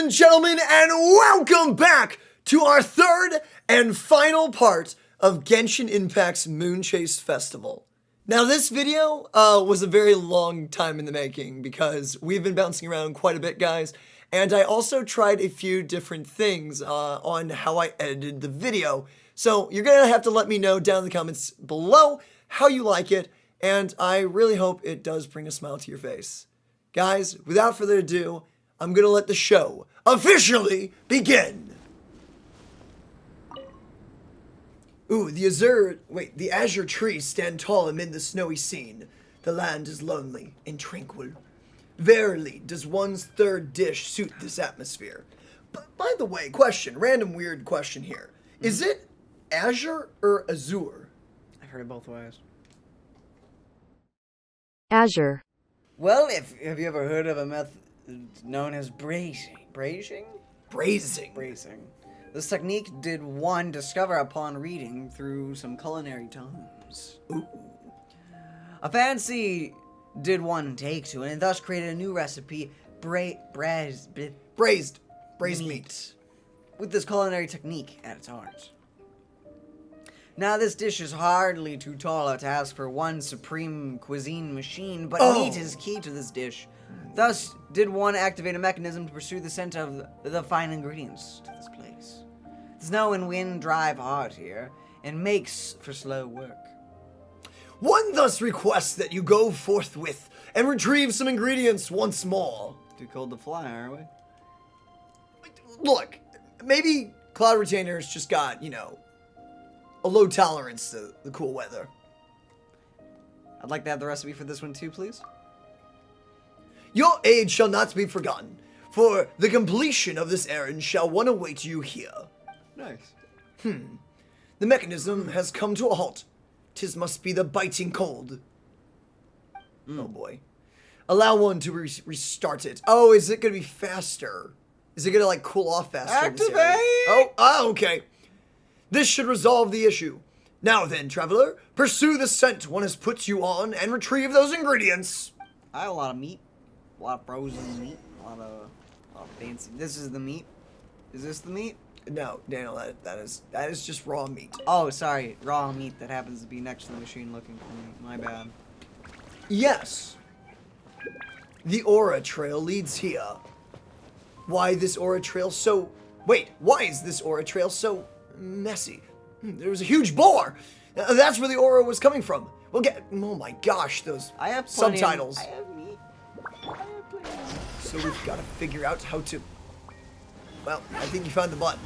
and gentlemen, and welcome back to our third and final part of Genshin Impact's Moonchase Festival. Now, this video was a very long time in the making because we've been bouncing around quite a bit, guys, and I also tried a few different things on how I edited the video. So you're going to have to let me know down in the comments below how you like it, and I really hope it does bring a smile to your face. Guys, without further ado, I'm going to let the show officially begin. Ooh, the azure trees stand tall amid the snowy scene. The land is lonely and tranquil. Verily, does one's third dish suit this atmosphere? By the way, random weird question here. Is it azure or azure? I've heard it both ways. Azure. Well, have you ever heard of a method known as braising? Braising? Braising. This technique did one discover upon reading through some culinary tomes. Ooh. A fancy did one take to it and thus created a new recipe, braised meat, with this culinary technique at its heart. Now, this dish is hardly too tall a task for one supreme cuisine machine, but meat is key to this dish. Thus, did one activate a mechanism to pursue the scent of the fine ingredients to this place. The snow and wind drive hard here, and makes for slow work. One thus requests that you go forthwith and retrieve some ingredients once more. Too cold to fly, aren't we? Look, maybe Cloud Retainer's just got, a low tolerance to the cool weather. I'd like to have the recipe for this one too, please. Your aid shall not be forgotten, for the completion of this errand shall one await you here. Nice. The mechanism has come to a halt. 'Tis must be the biting cold. Oh boy. Allow one to restart it. Oh, is it gonna be faster? Is it gonna cool off faster? Activate! Okay. This should resolve the issue. Now then, traveler, pursue the scent one has put you on and retrieve those ingredients. I have a lot of meat. A lot of frozen meat. A lot of fancy. This is the meat? Is this the meat? No, Daniel, that is just raw meat. Oh, sorry. Raw meat that happens to be next to the machine looking for me. My bad. Yes. The aura trail leads here. Why is this aura trail so messy? There was a huge boar. That's where the aura was coming from. Oh my gosh, those subtitles. I have meat. So we've got to figure out how to... Well, I think you found the button.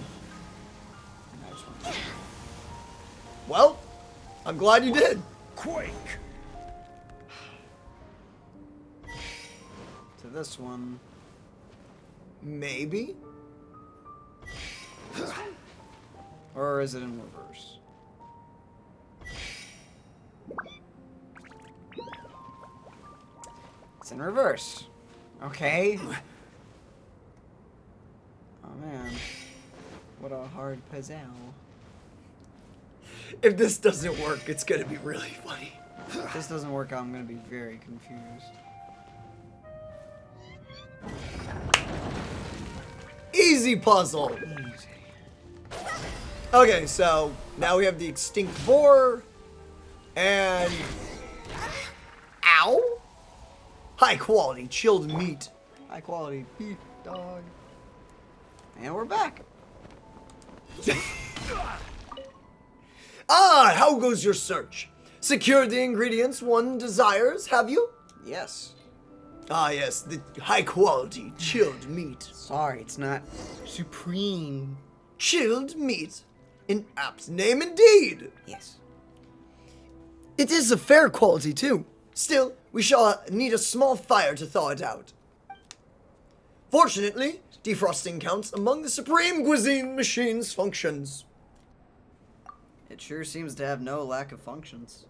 Well, I'm glad you did. Quake! To this one. Maybe? Or is it in reverse? It's in reverse. Okay. Oh man. What a hard puzzle. If this doesn't work, it's gonna be really funny. If this doesn't work out, I'm gonna be very confused. Easy puzzle. Easy. Okay, so now we have the extinct boar and high quality chilled meat. High quality beef, dog. And we're back. How goes your search? Secured the ingredients one desires, have you? Yes. Yes, the high quality chilled meat. Sorry, it's not supreme. Chilled meat. An apt name indeed. Yes. It is of fair quality too. Still, we shall need a small fire to thaw it out. Fortunately, defrosting counts among the supreme cuisine machine's functions. It sure seems to have no lack of functions.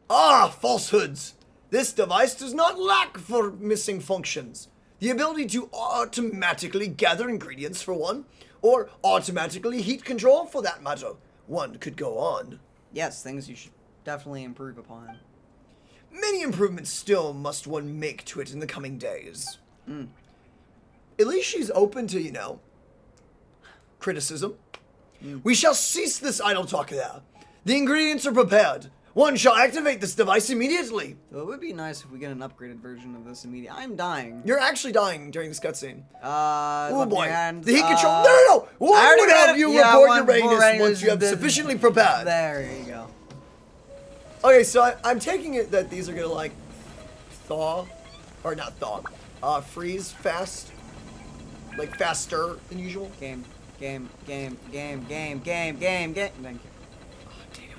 Falsehoods! This device does not lack for missing functions. The ability to automatically gather ingredients for one, or automatically heat control for that matter. One could go on. Yes, things you should definitely improve upon. Many improvements still must one make to it in the coming days. at least she's open to, you know, criticism. We shall cease this idle talk there. The ingredients are prepared. One shall activate this device immediately. Well, it would be nice if we get an upgraded version of this immediately. I'm dying. You're actually dying during this cutscene. Oh boy. And, the heat control. No. One would have you report your readiness once you have sufficiently prepared. There you go. Okay, so I'm taking it that these are gonna like thaw, or not thaw, freeze fast, like faster than usual. Game. Thank you.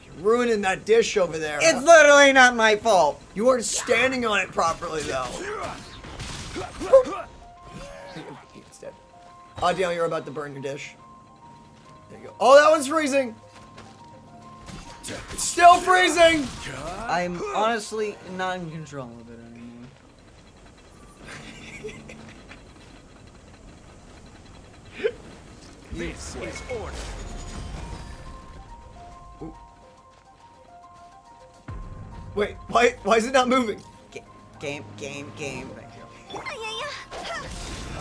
You're ruining that dish over there. It's literally not my fault. You weren't standing on it properly though. It's dead. Oh, Daniel, you're about to burn your dish. There you go. Oh, that one's freezing. It's still freezing. I'm honestly not in control of it anymore. This is order. Ooh. Wait, why is it not moving? Game. Thank you.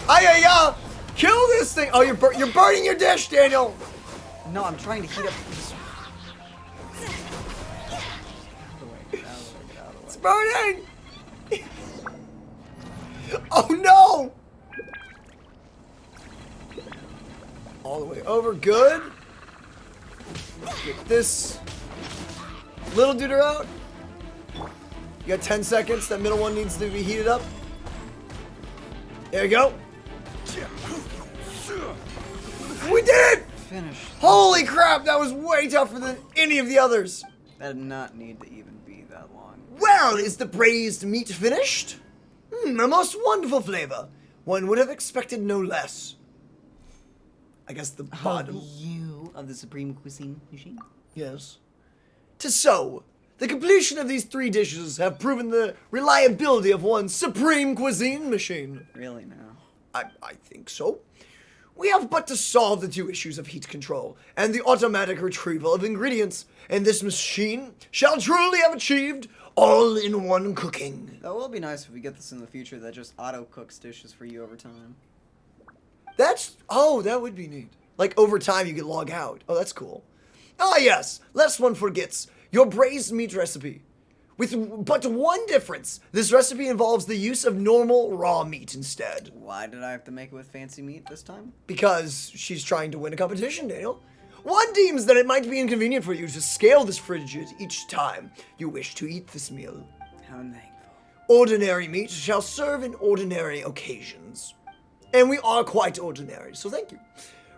Ay-ya-ya! Kill this thing! Oh, you're burning your dish, Daniel! No, I'm trying to heat up this. Get out of the way. It's burning! Oh no! All the way over, good. Get this little duder out. You got 10 seconds, that middle one needs to be heated up. There you go. We did it! Finished. Holy crap, that was way tougher than any of the others. That did not need to even be that long. Well, is the braised meat finished? A most wonderful flavor. One would have expected no less. I guess the bottom. You of the Supreme Cuisine machine? Yes. So, the completion of these 3 dishes have proven the reliability of one's Supreme Cuisine machine. Really now? I think so. We have but to solve the 2 issues of heat control and the automatic retrieval of ingredients, and this machine shall truly have achieved all-in-one cooking. That will be nice if we get this in the future that just auto-cooks dishes for you over time. That would be neat. Like, over time, you can log out. Oh, that's cool. Ah, yes, lest one forgets, your braised meat recipe. With but one difference, this recipe involves the use of normal raw meat instead. Why did I have to make it with fancy meat this time? Because she's trying to win a competition, Daniel. One deems that it might be inconvenient for you to scale this frigid each time you wish to eat this meal. How thankful. Ordinary meat shall serve in ordinary occasions. And we are quite ordinary, so thank you.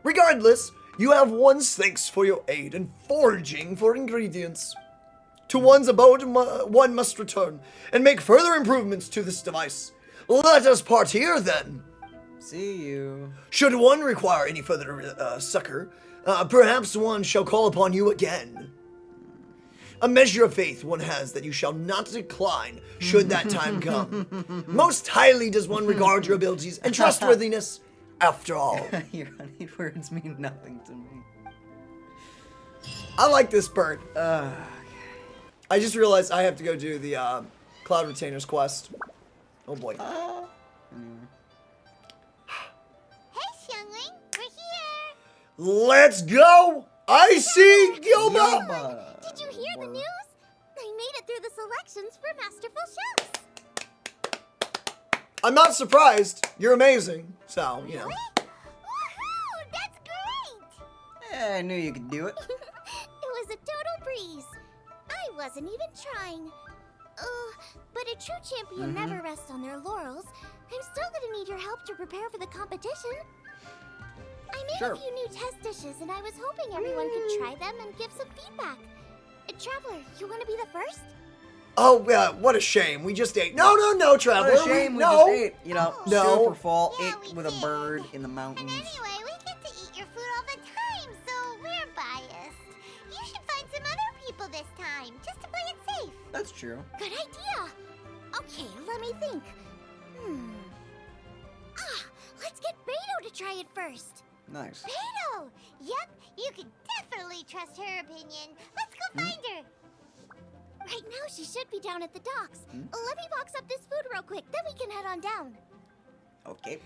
Regardless, you have one's thanks for your aid in foraging for ingredients. To one's abode, one must return and make further improvements to this device. Let us part here, then. See you. Should one require any further succor, perhaps one shall call upon you again. A measure of faith one has that you shall not decline should that time come. Most highly does one regard your abilities and trustworthiness, after all. Your honeyed words mean nothing to me. I like this bird. I just realized I have to go do the Cloud Retainer's quest. Oh boy. Anyway. Hey, youngling, we're here. Let's go! I see Gilma! Did you hear the news? I made it through the selections for Masterful Chefs. I'm not surprised. You're amazing. So, you know. Really? Woohoo! That's great! Yeah, I knew you could do it. It was a total breeze. I wasn't even trying. But a true champion never rests on their laurels. I'm still gonna need your help to prepare for the competition. I made a few new test dishes, and I was hoping everyone could try them and give some feedback. Traveler, you want to be the first? Oh, what a shame. We just ate. No, Traveler. What a shame we no. just ate. You know, No. super fall, Yeah, ate we with a did. bird in the mountains. And anyway, we get to eat your food all the time, so we're biased. You should find some other people this time, just to play it safe. That's true. Good idea. Okay, let me think. Let's get Beto to try it first. Nice. Beto! Yep, you can definitely trust her opinion. Let's go find her. Right now, she should be down at the docks. Let me box up this food real quick, then we can head on down. Okay.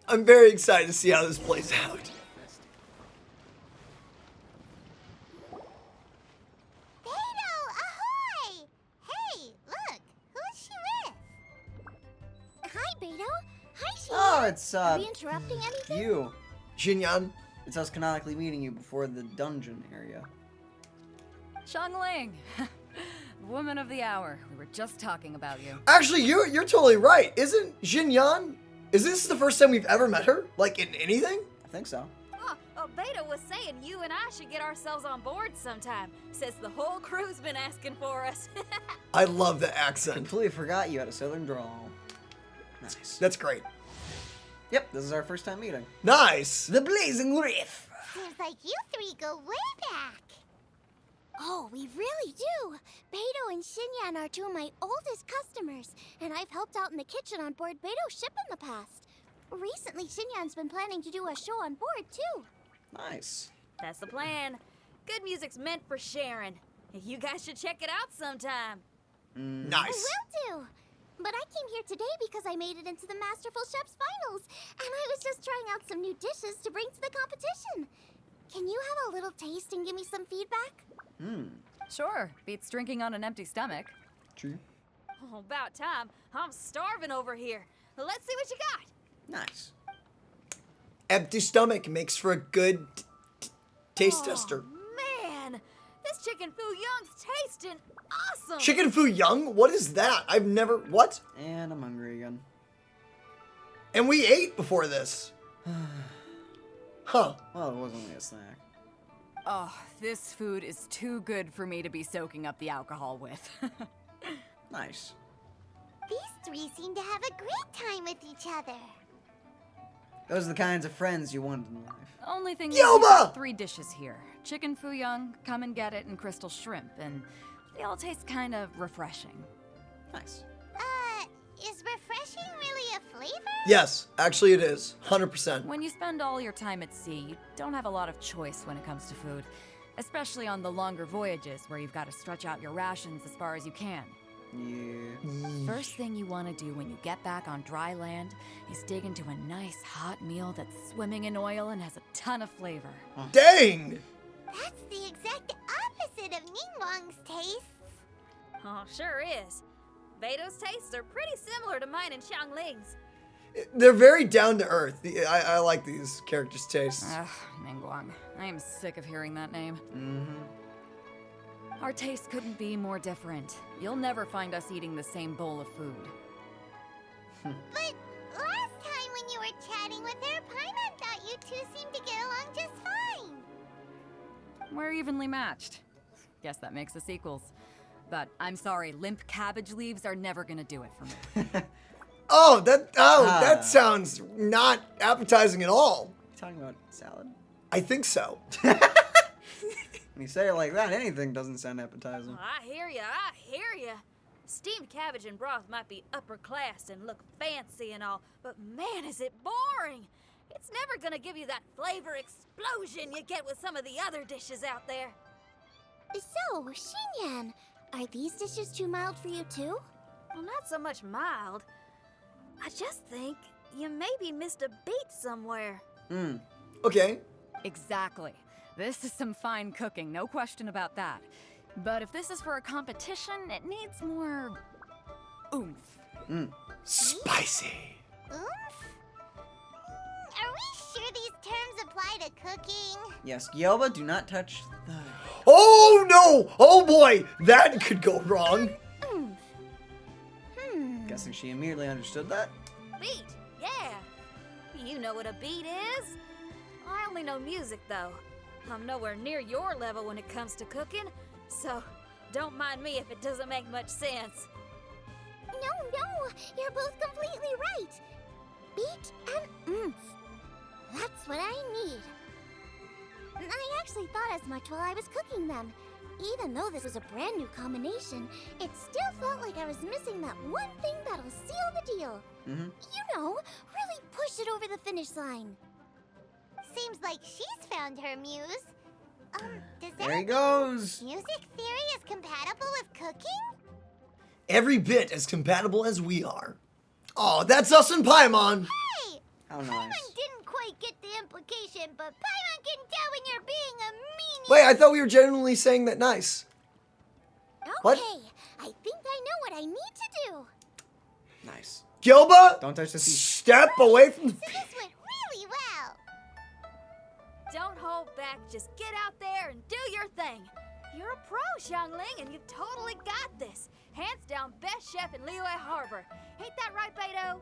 I'm very excited to see how this plays out. Beto, ahoy! Hey, look, who's she with? Hi, Beto. Hi, Xinyan. Oh, it's Are we interrupting anything? you. Xinyan. It's us canonically meeting you before the dungeon area. Xiangling, woman of the hour. We were just talking about you. Actually, you're totally right. Isn't Xinyan? Is this the first time we've ever met her? Like in anything? I think so. Beta was saying you and I should get ourselves on board sometime. Says the whole crew's been asking for us. I love the accent. Completely forgot you had a southern drawl. Nice. That's great. Yep, this is our first time meeting. Nice. The Blazing Riff. Seems like you three go way back. Oh, we really do. Beto and Xinyan are two of my oldest customers, and I've helped out in the kitchen on board Beto's ship in the past. Recently, Xinyan's been planning to do a show on board, too. Nice. That's the plan. Good music's meant for sharing. You guys should check it out sometime. Nice. I will do. But I came here today because I made it into the Masterful Chef's finals, and I was just trying out some new dishes to bring to the competition. Can you have a little taste and give me some feedback? Sure, beats drinking on an empty stomach. True. Oh, about time. I'm starving over here. Let's see what you got. Nice. Empty stomach makes for a good taste tester. Man, this chicken foo young's tasting awesome. Chicken Fu Young? What is that? I've never. What? And I'm hungry again. And we ate before this. Huh. Well, it was only a snack. Oh, this food is too good for me to be soaking up the alcohol with. Nice. These three seem to have a great time with each other. Those are the kinds of friends you want in life. Only thing is, Yoba! we've got 3 dishes here. Chicken fuyang, come and get it, and crystal shrimp, and they all taste kind of refreshing. Nice. Is refreshing really a flavor? Yes, actually it is. 100%. When you spend all your time at sea, you don't have a lot of choice when it comes to food, especially on the longer voyages where you've got to stretch out your rations as far as you can. Yeah. First thing you want to do when you get back on dry land is dig into a nice hot meal that's swimming in oil and has a ton of flavor. Dang! That's the exact opposite of Ningguang's tastes. Oh, sure is. Beto's tastes are pretty similar to mine and Xiangling's. They're very down to earth. I like these characters' tastes. Ugh, Ningguang. I am sick of hearing that name. Mm-hmm. Our tastes couldn't be more different. You'll never find us eating the same bowl of food. But last time when you were chatting with her, Paimon thought you two seemed to get along just fine. We're evenly matched. Guess that makes us equals. But I'm sorry, limp cabbage leaves are never gonna do it for me. That sounds not appetizing at all. You talking about salad? I think so. When you say it like that, anything doesn't sound appetizing. I hear ya. Steamed cabbage and broth might be upper class and look fancy and all, but man, is it boring. It's never gonna give you that flavor explosion you get with some of the other dishes out there. So, Xinyan, are these dishes too mild for you too? Well, not so much mild. I just think you maybe missed a beat somewhere. Okay. Exactly. This is some fine cooking, no question about that. But if this is for a competition, it needs more oomph. Spicy. Oomph? Are we sure these terms apply to cooking? Yes, Yoba, do not touch the... Oh no! Oh boy! That could go wrong. Oomph. Guessing she immediately understood that. Beat, yeah. You know what a beat is? I only know music, though. I'm nowhere near your level when it comes to cooking, so don't mind me if it doesn't make much sense. No, you're both completely right. Beat and oomph. That's what I need. I actually thought as much while I was cooking them. Even though this was a brand new combination, it still felt like I was missing that one thing that'll seal the deal. You know, really push it over the finish line. Seems like she's found her muse. Does that There he goes. music theory is compatible with cooking? Every bit as compatible as we are. Oh, that's us and Paimon. Hey, How nice. Paimon didn't quite get the implication, but Paimon can tell when you're being a meanie. Wait, I thought we were genuinely saying that nice. Okay, What? I think I know what I need to do. Nice. Gilba, Don't touch the feet. step away from the... So this went really well. Don't hold back. Just get out there and do your thing. You're a pro, Xiangling, and you've totally got this. Hands down, best chef in Liyue Harbor. Ain't that right, Beto?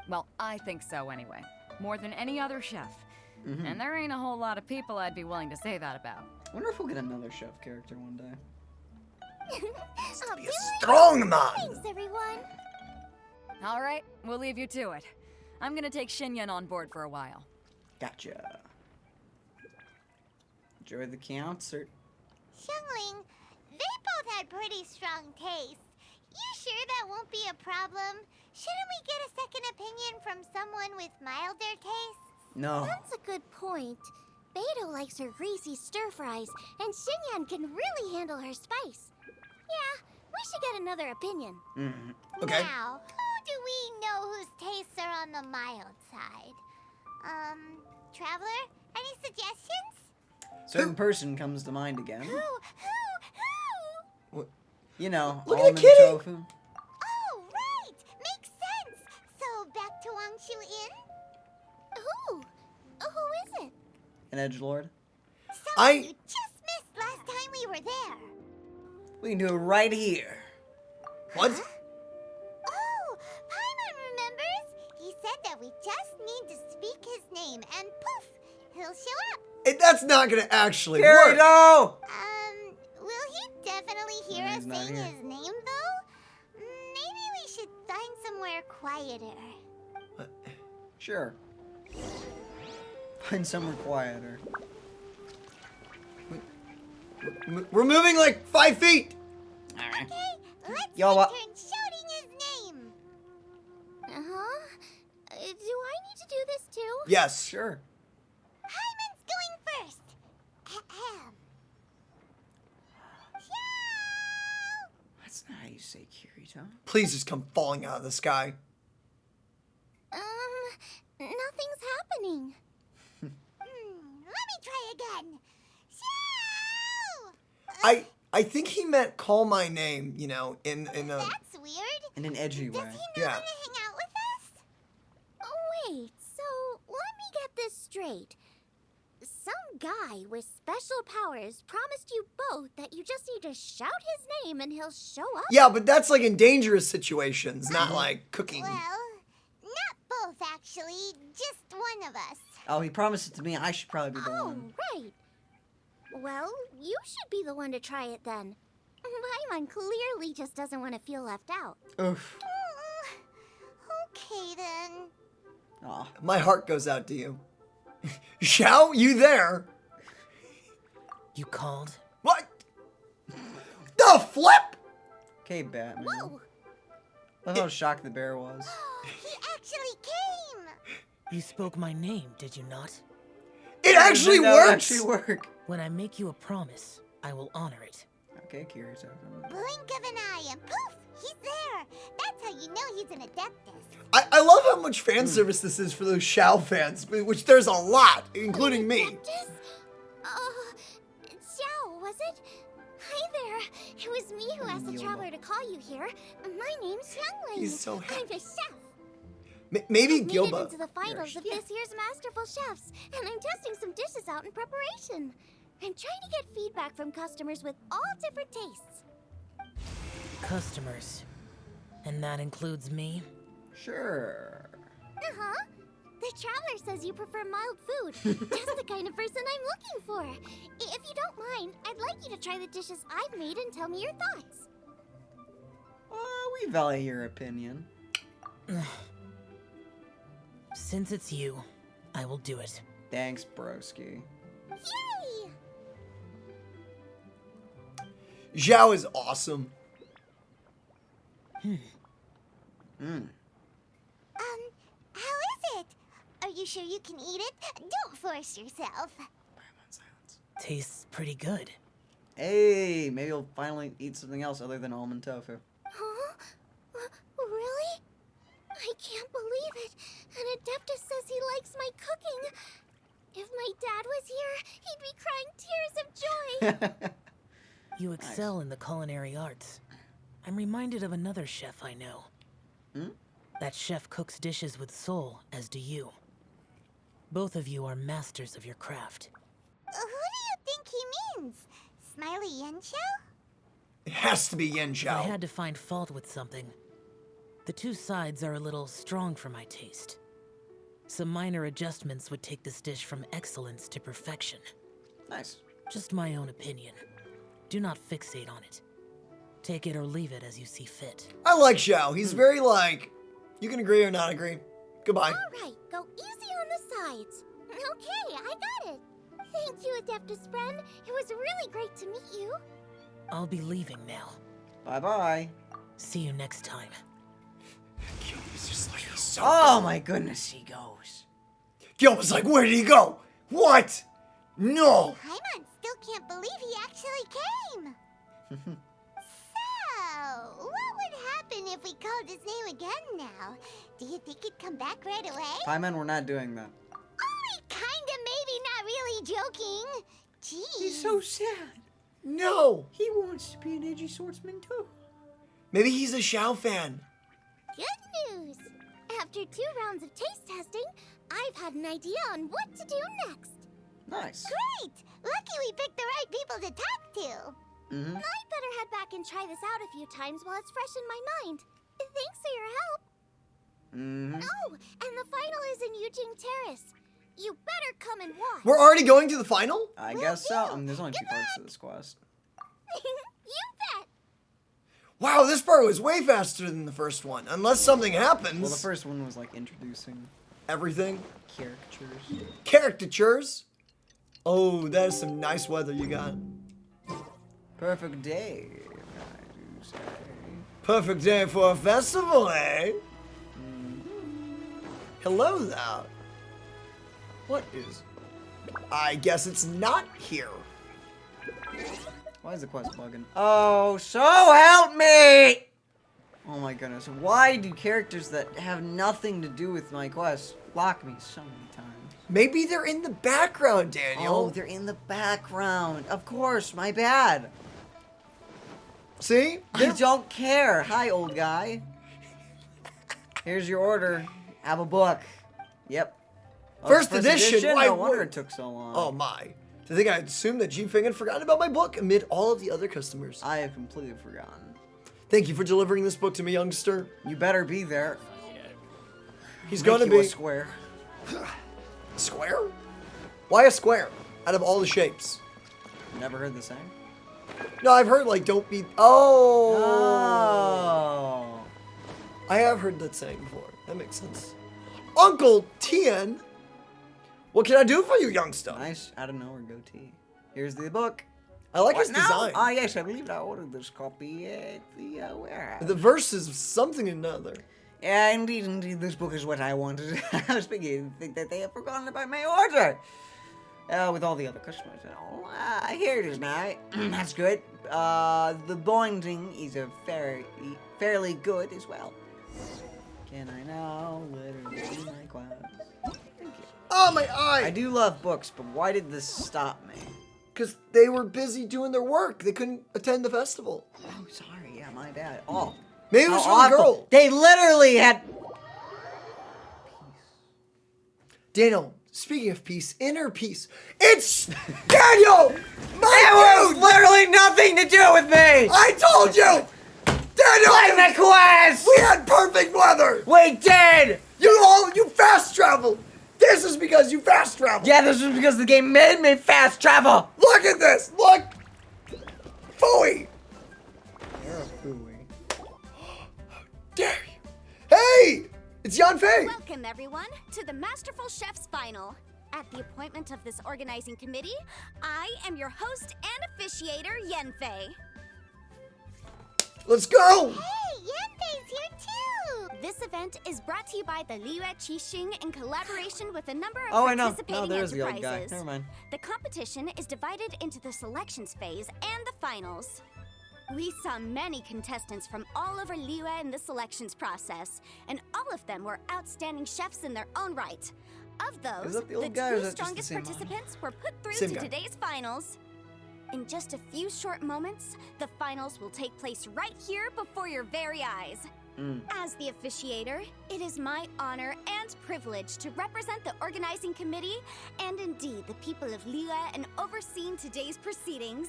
Well, I think so anyway. More than any other chef. And there ain't a whole lot of people I'd be willing to say that about. I wonder if we'll get another chef character one day. I'll Be do a it. strong man. Thanks, everyone. All right, we'll leave you to it. I'm gonna take Xinyan on board for a while. Gotcha. Enjoy the concert. Xiangling, they both had pretty strong taste. You sure that won't be a problem? Shouldn't we get a second opinion from someone with milder tastes? No. That's a good point. Beto likes her greasy stir fries, and Xinyan can really handle her spice. Yeah, we should get another opinion. Okay. Now, who do we know whose tastes are on the mild side? Traveler, any suggestions? Certain person comes to mind again. Who? You know, Look at the almond kitty. tofu. Oh, right! Makes sense! So, back to Wangshu Inn? Who is it? An edgelord. Someone you just missed last time we were there. We can do it right here. What? Oh, Paimon remembers. He said that we just need to speak his name, and poof, he'll show up. That's not gonna actually work. Gyarados! Will he definitely hear No, us he's not saying here. his name, though? Maybe we should find somewhere quieter. Sure. Find somewhere quieter. We're moving like 5 feet. Alright. Okay, let's Yo, what? turn shouting his name. Uh-huh. Do I need to do this too? Yes. Sure. Hyman's going first. Ahem. Shout! That's not how you say Kirito. Please just come falling out of the sky. Nothing's happening. Let me try again. Shout! I think he meant call my name, you know, in a... That's weird. In an edgy Does way. he not Yeah. want to hang out with us? Oh, wait. So, let me get this straight. Some guy with special powers promised you both that you just need to shout his name and he'll show up? Yeah, but that's like in dangerous situations, not like cooking. Well, not both, actually. Just one of us. Oh, he promised it to me. I should probably be the Oh, one. right. Well, you should be the one to try it then. Paimon clearly just doesn't want to feel left out. Oof. Okay, then. Aw. My heart goes out to you. Xiao, you there? You called? What? The flip? Okay, Batman. Whoa! Look how shocked the bear was. He actually came! You spoke my name, did you not? It actually That works. actually work. When I make you a promise, I will honor it. Okay, Kirito. Blink of an eye and poof! He's there! That's how you know he's an Adeptus. I love how much fan service this is for those Xiao fans, which there's a lot, including me. Adeptus? Xiao, was it? Hi there. It was me who asked the Yo. traveler to call you here. My name's Xiangling. He's so happy. I'm a chef. Maybe Made it Gilba. into the finals of this year's Masterful Chefs, and I'm testing some dishes out in preparation. I'm trying to get feedback from customers with all different tastes. Customers. And that includes me? Sure. Uh-huh. The traveler says you prefer mild food. Just the kind of person I'm looking for. If you don't mind, I'd like you to try the dishes I've made and tell me your thoughts. We value your opinion. Since it's you, I will do it. Thanks, broski. Yay! Xiao is awesome. How is it? Are you sure you can eat it? Don't force yourself. Tastes pretty good. Hey, maybe you'll finally eat something else other than almond tofu. Huh? Really? I can't believe it. And Adeptus says he likes my cooking. If my dad was here, he'd be crying tears of joy. You excel in the culinary arts. I'm reminded of another chef I know. That chef cooks dishes with soul, as do you. Both of you are masters of your craft. Who do you think he means? Smiley Yensho? It has to be Yen I Xiao. had to find fault with something. The two sides are a little strong for my taste. Some minor adjustments would take this dish from excellence to perfection. Nice. Just my own opinion. Do not fixate on it. Take it or leave it as you see fit. I like Xiao. He's very like, you can agree or not agree. Goodbye. Alright, go easy on the sides. Okay, I got it. Thank you, Adeptus friend. It was really great to meet you. I'll be leaving now. Bye-bye. See you next time. He's just like, he's so Oh my goodness, he goes. Gil was like, where did he go? What? No. Paimon still can't believe he actually came. So, what would happen if we called his name again now? Do you think he'd come back right away? Paimon, we're not doing that. Only kinda, maybe, not really joking. Jeez. He's so sad. No. He wants to be an edgy swordsman too. Maybe he's a Xiao fan. Good news. After 2 rounds of taste testing, I've had an idea on what to do next. Nice. Great! Lucky we picked the right people to talk to. Mm-hmm. I'd better head back and try this out a few times while it's fresh in my mind. Thanks for your help. Mm-hmm. Oh, and the final is in Yujing Terrace. You better come and watch. We're already going to the final? I Will guess so. do. There's only 2 Good parts to luck. this quest. You bet. Wow, this part was way faster than the first one. Unless something happens. Well, the first one was like introducing Everything. caricatures. Caricatures. Oh, that is some nice weather you got. Perfect day, if I do say. Perfect day for a festival, eh? Hello there. What is... I guess it's not here. Why is the quest bugging? Oh, so help me! Oh my goodness. Why do characters that have nothing to do with my quest block me so many times? Maybe they're in the background, Daniel. Oh, they're in the background. Of course, my bad. See? I don't care. Hi, old guy. Here's your order. Have a book. Yep. Oh, First edition? Why No wonder would- it took so long. Oh my. To think I'd assumed that G-Feng had forgotten about my book amid all of the other customers. I have completely forgotten. Thank you for delivering this book to me, youngster. You better be there. He's Make gonna you be... a square. Square? Why a square? Out of all the shapes. Never heard the saying? No, I've heard, like, don't be... Oh! Oh. I have heard that saying before. That makes sense. Uncle Tien? What can I do for you, youngster? Nice out of nowhere goatee. Here's the book. I like What his now? design. Ah, yes, I believe I ordered this copy at the warehouse. The verse is something or another. Yeah, indeed, this book is what I wanted. I was beginning to think that they have forgotten about my order. With all the other customers and all. Here it is now. That's good. The binding is a fairly good as well. Can I now literally do my quest? Thank you. Oh, my I eye! do love books, but why did this stop me? Because they were busy doing their work. They couldn't attend the festival. Oh, sorry. Yeah, my bad. Oh. Maybe it was how for the awful. girl. They literally had... Daniel, speaking of peace, inner peace. It's Daniel! My It dude! was literally nothing to do with me! I told you! Daniel! Play the quest! We had perfect weather! We did! You fast traveled! This is because you fast traveled! Yeah, this was because the game made me fast travel! Look at this! Look! Phooey! You're a fooey. Dare you! Hey! It's Yanfei! Welcome, everyone, to the Masterful Chef's Final. At the appointment of this organizing committee, I am your host and officiator, Yanfei. Let's go! Hey, Yanfei's here too! This event is brought to you by the Liyue Qixing in collaboration with a number of Oh, I know. participating No, there's the old guy. enterprises. Never mind. The competition is divided into the selections phase and the finals. We saw many contestants from all over Liyue in the selections process, and all of them were outstanding chefs in their own right. Of those, that the the old guy or is two that just the strongest same model? participants were put through Same to guy. today's finals. In just a few short moments, the finals will take place right here before your very eyes. As the officiator, it is my honor and privilege to represent the organizing committee and indeed the people of Liyue in overseeing today's proceedings.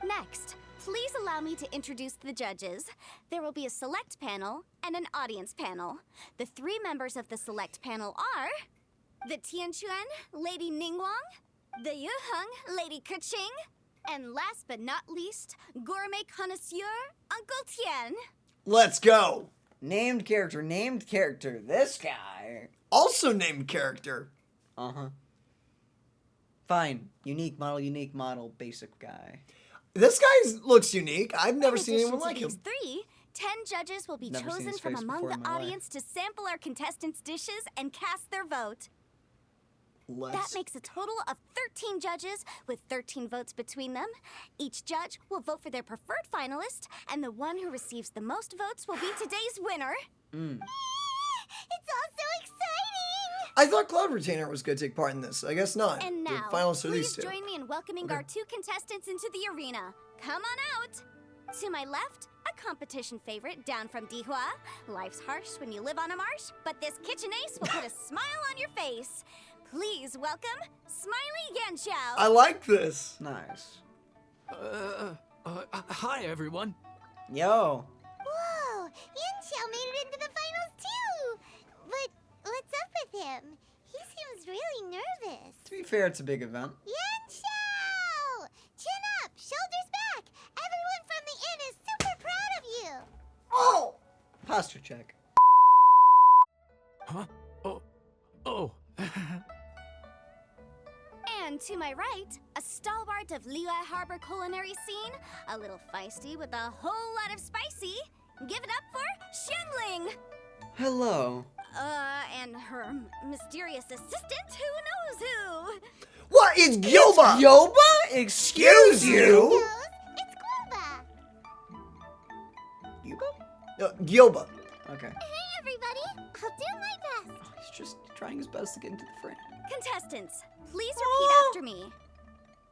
Next, please allow me to introduce the judges. There will be a select panel and an audience panel. The 3 members of the select panel are the Tianquan, Lady Ningguang, the Yuheng, Lady Keqing, and last but not least, gourmet connoisseur, Uncle Tian. Let's go. Named character, named character. This guy. Also named character. Fine. Unique model, basic guy. This guy looks unique. I've never In seen addition anyone to like him. these 3, 10 judges will be Never seen chosen his from face among before the in my life. audience to sample our contestants' dishes and cast their vote. That Let's. makes a total of 13 judges with 13 votes between them. Each judge will vote for their preferred finalist, and the one who receives the most votes will be today's winner. It's all so exciting! I thought Cloud Retainer was going to take part in this. I guess not. And now, the finalists are please these 2. join me in welcoming our 2 contestants into the arena. Come on out! To my left, a competition favorite down from Dihua. Life's harsh when you live on a marsh, but this kitchen ace will put a smile on your face. Please welcome Smiley Yanxiao. I like this. Nice. Hi, everyone. Yo. Whoa! Yanxiao made it into the finals too! But what's up with him? He seems really nervous. To be fair, it's a big event. Yanxiao! Chin up! Shoulders back! Everyone from the inn is super proud of you! Oh! Posture check. Huh? Oh. And to my right, a stalwart of Liyue Harbor culinary scene, a little feisty with a whole lot of spicy. Give it up for Xiangling! Hello. And her mysterious assistant, who knows who? What? It's Gilba! Yoba? Excuse you? Knows? It's Guoba! Gilba. Okay. Hey everybody! I'll do my best! He's just trying his best to get into the frame. Contestants, please repeat after me.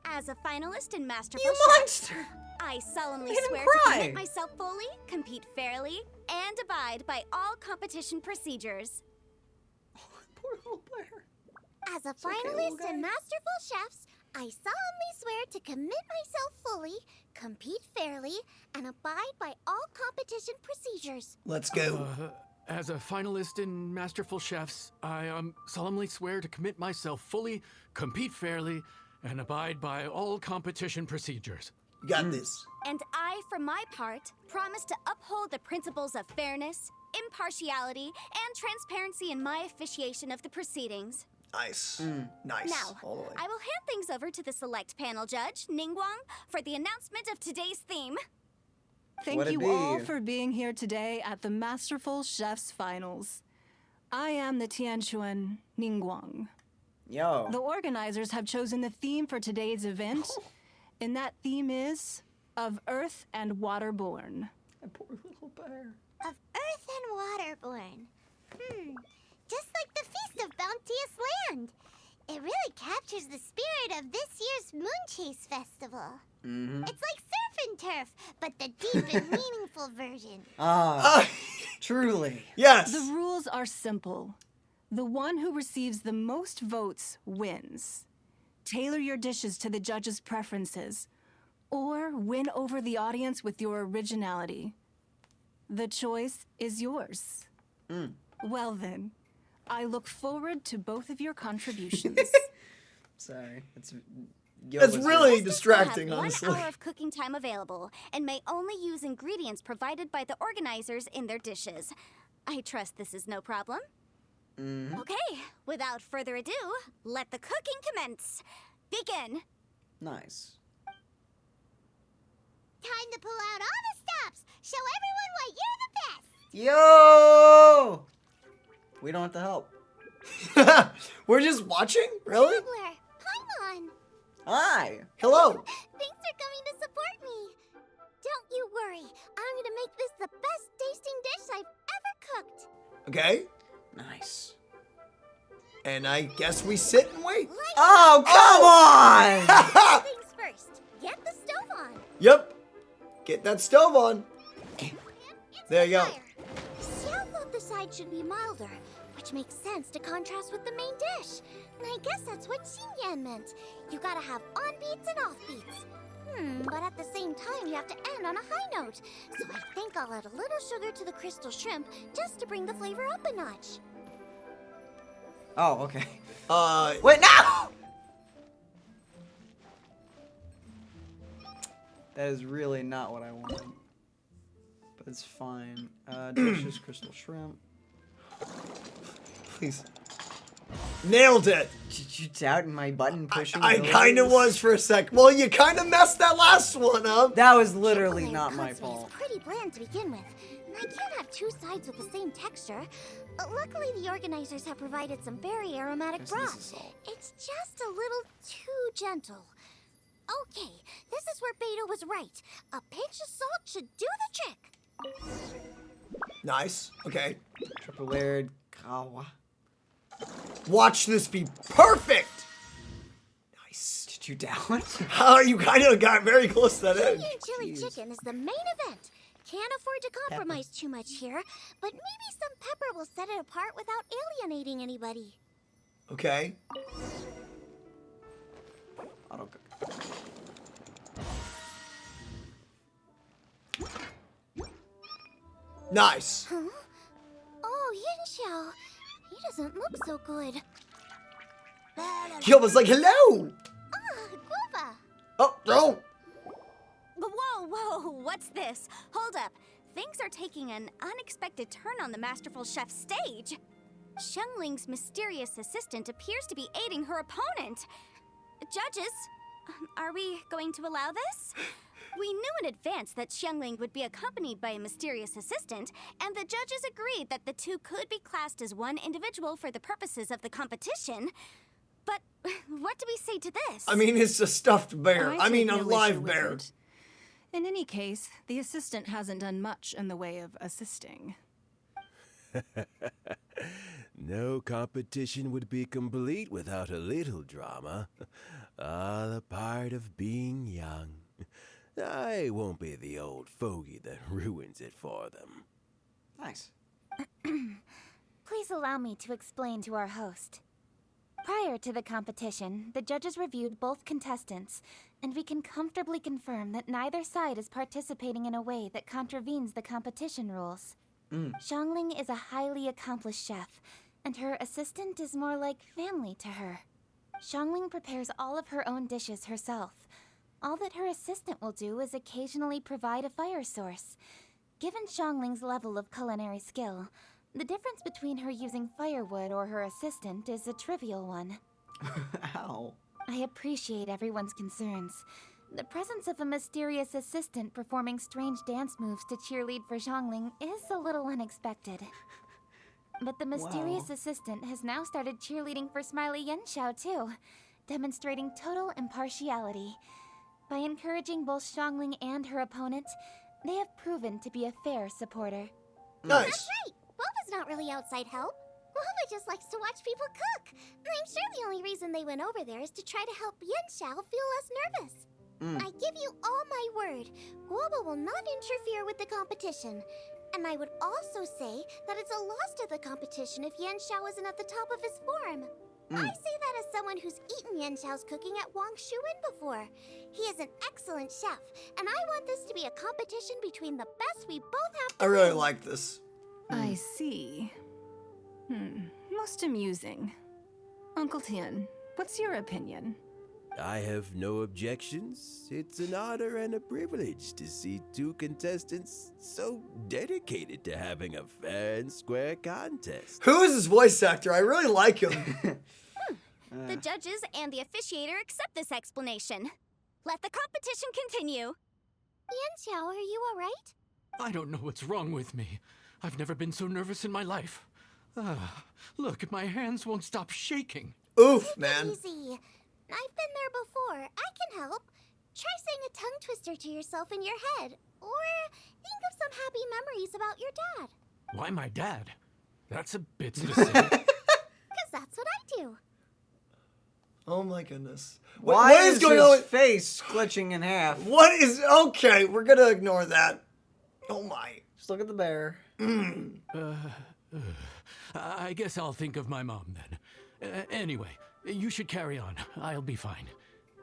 As a finalist in Masterful You Chef, monster! I solemnly Made him swear cry. to commit myself fully, compete fairly, and abide by all competition procedures. Poor little Blair. As a okay, little finalist guy. in Masterful Chefs, I solemnly swear to commit myself fully, compete fairly, and abide by all competition procedures. Let's go. As a finalist in Masterful Chefs, I solemnly swear to commit myself fully, compete fairly, and abide by all competition procedures. You got this. And I, for my part, promise to uphold the principles of fairness, impartiality, and transparency in my officiation of the proceedings. Nice. Nice. Now, All the way. I will hand things over to the select panel judge, Ningguang, for the announcement of today's theme. Thank What'd it you all be? for being here today at the Masterful Chefs Finals. I am the Tianquan Ningguang. Yo. The organizers have chosen the theme for today's event, and that theme is of Earth and Waterborne. That poor little bear. Of earth and waterborne. Just like the Feast of Bounteous Land. It really captures the spirit of this year's Moonchase Festival. It's like surf and turf, but the deep and meaningful version. Truly. Yes. The rules are simple. The one who receives the most votes wins. Tailor your dishes to the judges' preferences, or win over the audience with your originality. The choice is yours. Well then, I look forward to both of your contributions. Sorry. That's That's Yoba's really Contestants will distracting, have honestly. 1 hour of cooking time available and may only use ingredients provided by the organizers in their dishes. I trust this is no problem. Okay, without further ado, let the cooking commence. Begin. Nice. Time to pull out all the stops. Show everyone why you're the best. Yo! We don't have to help. We're just watching? Really? Blair, Paimon, Hi. Hello. thanks for coming to support me. Don't worry. I'm gonna make this the best tasting dish I've ever cooked. Okay. Nice. And I guess we sit and wait. Oh, come on! Things first. Get the stove on. Yep. Get that stove on. There you go. Fire. Xiao thought the side should be milder, which makes sense to contrast with the main dish. And I guess that's what Xinyan meant. You gotta have on beats and off beats. But at the same time, you have to end on a high note. So I think I'll add a little sugar to the crystal shrimp just to bring the flavor up a notch. Oh, okay. Wait, no! That is really not what I wanted. But it's fine. Delicious crystal shrimp. please. Nailed it. Did you doubt my button pushing? I kind of was for a sec. Well, you kind of messed that last one up. That was literally Chocolate not my Cotsway fault. is pretty bland to begin with. And I can't have two sides with the same texture. Luckily, the organizers have provided some very aromatic Guess this is broth. salt. It's just a little too gentle. Okay, this is where Beto was right. A pinch of salt should do the trick. Nice. Okay. Triple layered kawa. Watch this be perfect. Nice. Did you doubt? How you kind of got very close to that edge. Indian chili chicken is the main event. Can't afford to compromise too much here, but maybe some pepper will set it apart without alienating anybody. Okay. Auto cook. Nice. Huh? Oh, Yin Xiao. He doesn't look so good. He almost like, hello. Ah, Guava. Oh, no. Whoa, whoa, what's this? Hold up. Things are taking an unexpected turn on the Masterful Chef's stage. Xiangling's mysterious assistant appears to be aiding her opponent. Judges, are we going to allow this? We knew in advance that Xiangling would be accompanied by a mysterious assistant, and the judges agreed that the two could be classed as one individual for the purposes of the competition. But what do we say to this? I mean, it's a stuffed bear. I mean, a take no live issue with bear. it. In any case, the assistant hasn't done much in the way of assisting. No competition would be complete without a little drama. All a part of being young. I won't be the old fogey that ruins it for them. Nice. Please allow me to explain to our host. Prior to the competition, the judges reviewed both contestants, and we can comfortably confirm that neither side is participating in a way that contravenes the competition rules. Xiangling is a highly accomplished chef, and her assistant is more like family to her. Xiangling prepares all of her own dishes herself. All that her assistant will do is occasionally provide a fire source. Given Xiangling's level of culinary skill, the difference between her using firewood or her assistant is a trivial one. Ow. I appreciate everyone's concerns. The presence of a mysterious assistant performing strange dance moves to cheerlead for Xiangling is a little unexpected. But the mysterious assistant has now started cheerleading for Smiley Yenxiao too, demonstrating total impartiality. By encouraging both Xiangling and her opponent, they have proven to be a fair supporter. Nice. That's right. Guava's not really outside help. Guava just likes to watch people cook. I'm sure the only reason they went over there is to try to help Yin Xiao feel less nervous. I give you all my word, Guava will not interfere with the competition. And I would also say that it's a loss to the competition if Yin Xiao isn't at the top of his form. I say that as someone who's eaten Yin Xiao's cooking at Wang Shuin before. He is an excellent chef, and I want this to be a competition between the best we both have to I really win. like this. I see. Most amusing. Uncle Tian, what's your opinion? I have no objections. It's an honor and a privilege to see two contestants so dedicated to having a fair and square contest. Who is his voice actor? I really like him. The judges and the officiator accept this explanation. Let the competition continue. Yin Xiao, are you alright? I don't know what's wrong with me. I've never been so nervous in my life. Look, my hands won't stop shaking. Oof, man. Easy. I've been there before. I can help. try saying a tongue twister to yourself in your head. Or think of some happy memories about your dad. Why my dad? That's a bit specific. Because that's what I do. Oh my goodness. Why what is going on his with face glitching in half? What is okay? We're gonna ignore that. Oh my. Just look at the bear. I guess I'll think of my mom then. Anyway, you should carry on. I'll be fine.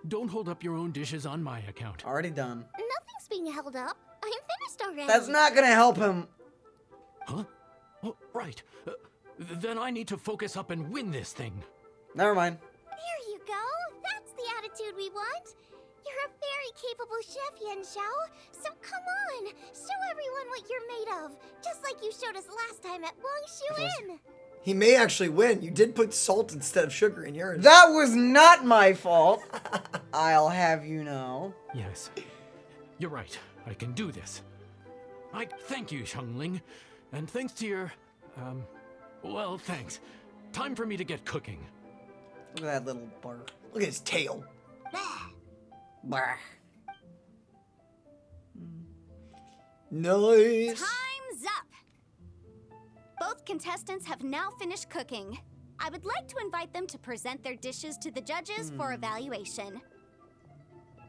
Don't hold up your own dishes on my account. Already done. Nothing's being held up. I'm finished already. That's not gonna help him. Huh? Oh, right. Then I need to focus up and win this thing. Never mind. There you go. That's the attitude we want. You're a very capable chef, Yen Xiao. So come on, show everyone what you're made of. Just like you showed us last time at Wangshu Inn. He may actually win. You did put salt instead of sugar in yours. That was not my fault. I'll have you know. Yes. You're right. I can do this. I thank you, Xiangling. And thanks to your, well, thanks. Time for me to get cooking. Look at that little bark. Look at his tail. Bah. Nice. Time's up! Both contestants have now finished cooking. I would like to invite them to present their dishes to the judges for evaluation.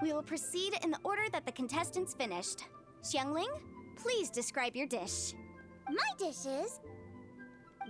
We will proceed in the order that the contestants finished. Xiangling, please describe your dish. My dish is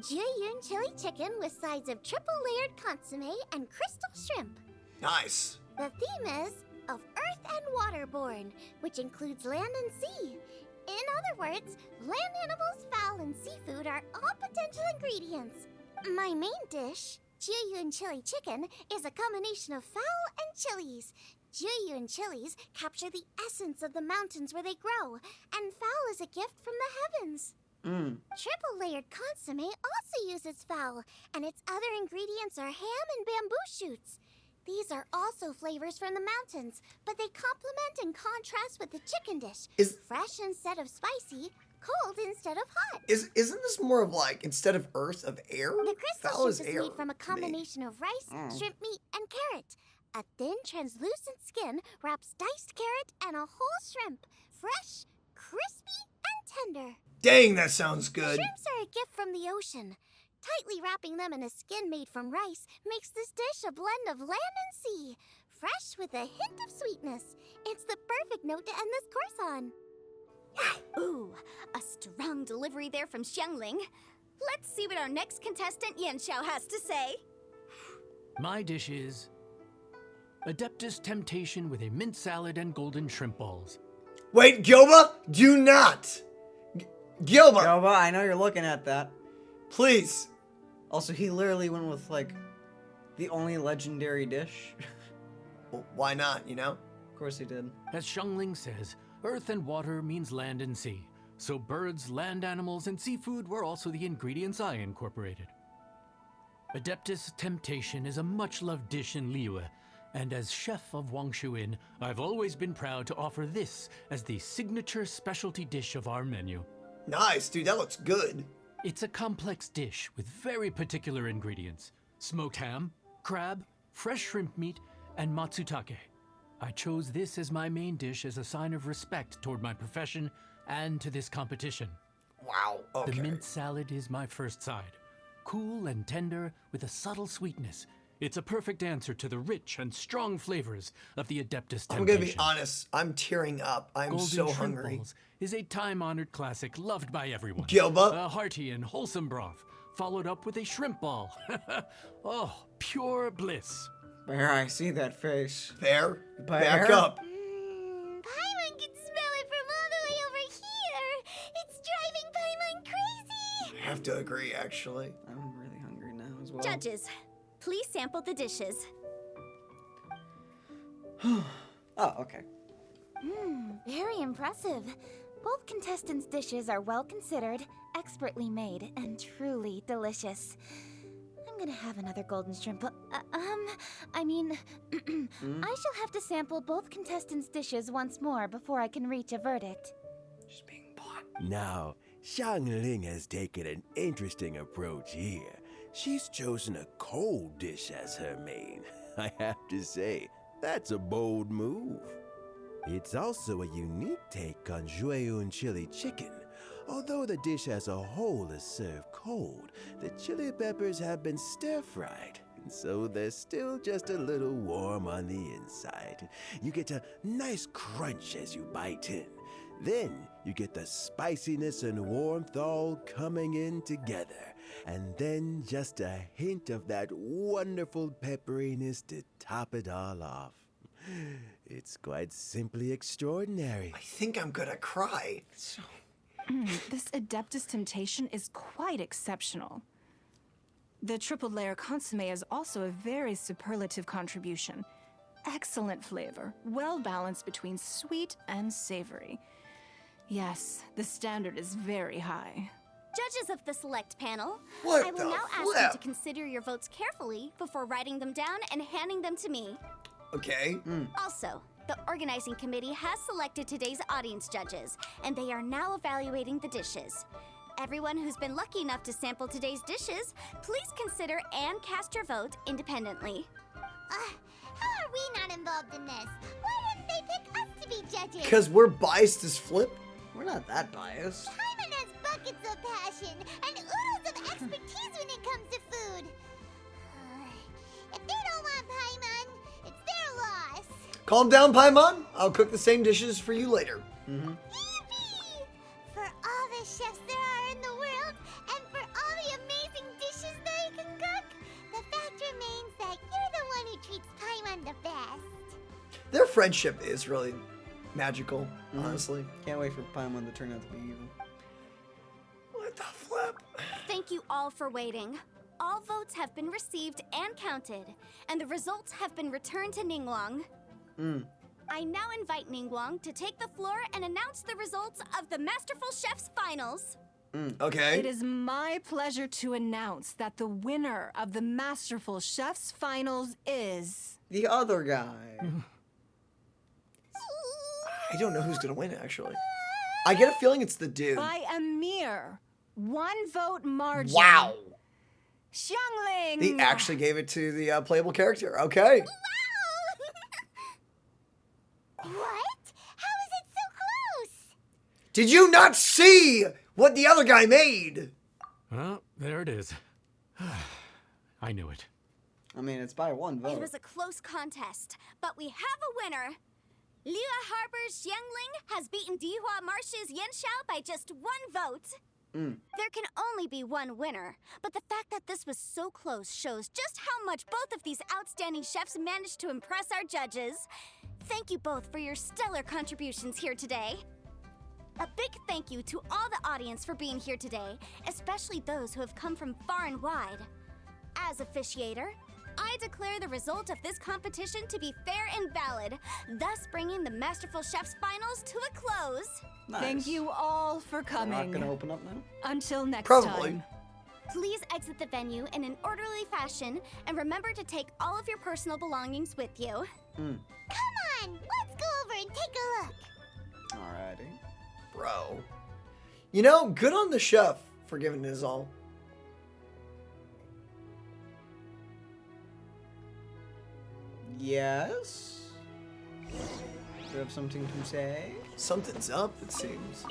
Jiyun chili chicken with sides of triple layered consomme and crystal shrimp. Nice. The theme is of earth and waterborne, which includes land and sea. In other words, land animals, fowl, and seafood are all potential ingredients. My main dish, Jiyun chili chicken, is a combination of fowl and chilies. Jiyun chilies capture the essence of the mountains where they grow, and fowl is a gift from the heavens. Triple layered consomme also uses fowl, and its other ingredients are ham and bamboo shoots. These are also flavors from the mountains, but they complement and contrast with the chicken dish. Fresh instead of spicy, cold instead of hot. Isn't this more of like, instead of earth, of air? The crystal Fowl shrimp is air made from a combination of rice, shrimp meat, and carrot. A thin, translucent skin wraps diced carrot and a whole shrimp. Fresh, crispy, and tender. Dang, that sounds good. Shrimps are a gift from the ocean. Tightly wrapping them in a skin made from rice makes this dish a blend of land and sea. Fresh with a hint of sweetness. It's the perfect note to end this course on. Ooh, a strong delivery there from Xiangling. Let's see what our next contestant Yen Xiao has to say. My dish is Adeptus Temptation with a mint salad and golden shrimp balls. Wait, Gyoba, do not. Gyoba, Gyoba, I know you're looking at that. please. Also, he literally went with, like, the only legendary dish. Well, why not, you know? Of course he did. As Xiangling says, earth and water means land and sea. So birds, land animals, and seafood were also the ingredients I incorporated. Adeptus Temptation is a much-loved dish in Liyue, and as chef of Wangshu Inn, I've always been proud to offer this as the signature specialty dish of our menu. Nice, dude, that looks good. It's a complex dish with very particular ingredients. Smoked ham, crab, fresh shrimp meat, and matsutake. I chose this as my main dish as a sign of respect toward my profession and to this competition. Wow, okay. The mint salad is my first side. Cool and tender with a subtle sweetness. It's a perfect answer to the rich and strong flavors of the Adeptus Temptation. I'm gonna be honest, I'm tearing up. I'm Golden so Shrimp hungry. Balls is a time-honored classic loved by everyone. Gyoba. A hearty and wholesome broth, followed up with a shrimp ball. Oh, pure bliss. Bear, I see that face. There, Bear? back up. Paimon can smell it from all the way over here. It's driving Paimon crazy. I have to agree, actually. I'm really hungry now as well. Judges, please sample the dishes. Oh, okay. Very impressive. Both contestants' dishes are well considered, expertly made, and truly delicious. I'm gonna have another golden shrimp. I shall have to sample both contestants' dishes once more before I can reach a verdict. Just being bought. Now, Xiangling has taken an interesting approach here. She's chosen a cold dish as her main. I have to say, that's a bold move. It's also a unique take on Jueyun chili chicken. Although the dish as a whole is served cold, the chili peppers have been stir-fried, so they're still just a little warm on the inside. You get a nice crunch as you bite in. Then you get the spiciness and warmth all coming in together. And then just a hint of that wonderful pepperiness to top it all off. It's quite simply extraordinary. I think I'm gonna cry. This Adeptus Temptation is quite exceptional. The triple layer consomme is also a very superlative contribution. Excellent flavor, well balanced between sweet and savory. Yes, the standard is very high. Judges of the select panel, What I will the now ask you flip? to consider your votes carefully before writing them down and handing them to me. Okay. Also, the organizing committee has selected today's audience judges, and they are now evaluating the dishes. Everyone who's been lucky enough to sample today's dishes, please consider and cast your vote independently. How are we not involved in this? Why didn't they pick us to be judges? Because we're biased as flip. We're not that biased. Paimon has buckets of passion and oodles of expertise when it comes to food. If they don't want Paimon, it's their loss. Calm down, Paimon. I'll cook the same dishes for you later. Yippee! For all the chefs there are in the world, and for all the amazing dishes they can cook, the fact remains that you're the one who treats Paimon the best. Their friendship is really magical, honestly. Can't wait for Paimon to turn out to be evil. What the flip? Thank you all for waiting. All votes have been received and counted, and the results have been returned to Ningguang. I now invite Ningguang to take the floor and announce the results of the Masterful Chef's Finals. Okay. It is my pleasure to announce that the winner of the Masterful Chef's Finals is... The other guy. I don't know who's gonna win, actually. I get a feeling it's the dude. by a mere 1 vote margin. Wow. Xiangling! He actually gave it to the playable character. Okay. What? How is it so close? Did you not see what the other guy made? Well, there it is. I knew it. I mean, it's by 1 vote. It was a close contest, but we have a winner. Liyue Harbor's Xiangling has beaten Dihua Marsh's Yanxiao by just 1 vote. There can only be 1 winner, but the fact that this was so close shows just how much both of these outstanding chefs managed to impress our judges. Thank you both for your stellar contributions here today. A big thank you to all the audience for being here today, especially those who have come from far and wide. As officiator, I declare the result of this competition to be fair and valid, thus bringing the Masterful Chef's Finals to a close. Nice. Thank you all for We're coming. not gonna open up now? Until next Probably. time. Please exit the venue in an orderly fashion, and remember to take all of your personal belongings with you. Come on, let's go over and take a look. Alrighty. Bro. You know, good on the chef for giving his all. Yes? Do you have something to say? Something's up, it seems.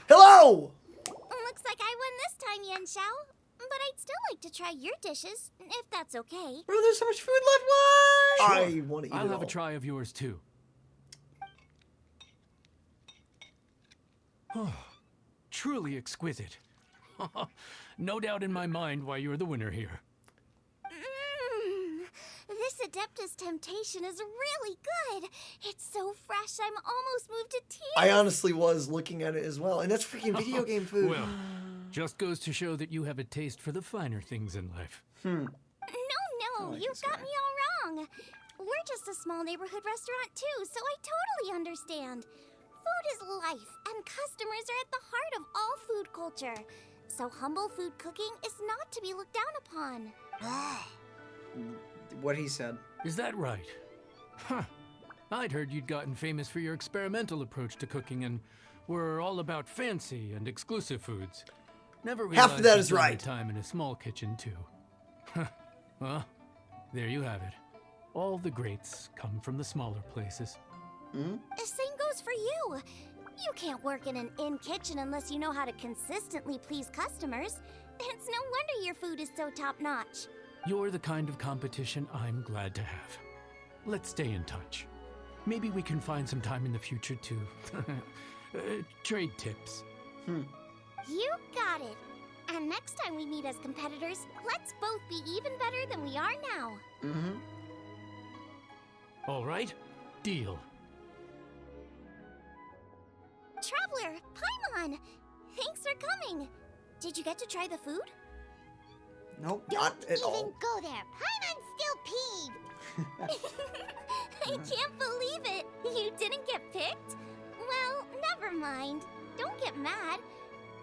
Hello! Looks like I won this time, Yanxiao. But I'd still like to try your dishes, if that's okay. Bro, there's so much food left. What? I want to eat I'll it have all. a try of yours too. Truly exquisite. No doubt in my mind why you're the winner here. This Adeptus Temptation is really good. It's so fresh, I'm almost moved to tears. I honestly was looking at it as well, and that's freaking video game food. Well, just goes to show that you have a taste for the finer things in life. No, like you this got guy. me all wrong. We're just a small neighborhood restaurant too, so I totally understand. Food is life, and customers are at the heart of all food culture. So humble food cooking is not to be looked down upon. What he said. Is that right? Huh. I'd heard you'd gotten famous for your experimental approach to cooking and were all about fancy and exclusive foods. Never realized Half of that you'd is done your right. time in a small kitchen too. Well, there you have it. All the greats come from the smaller places. The same goes for you. You can't work in an inn kitchen unless you know how to consistently please customers. It's no wonder your food is so top-notch. You're the kind of competition I'm glad to have. Let's stay in touch. Maybe we can find some time in the future to trade tips. You got it. And next time we meet as competitors, let's both be even better than we are now. All right, deal. Traveler, Paimon! Thanks for coming. Did you get to try the food? Nope, Don't not at even all. go there. Paimon's still peeved. I can't believe it. You didn't get picked? Well, never mind. Don't get mad.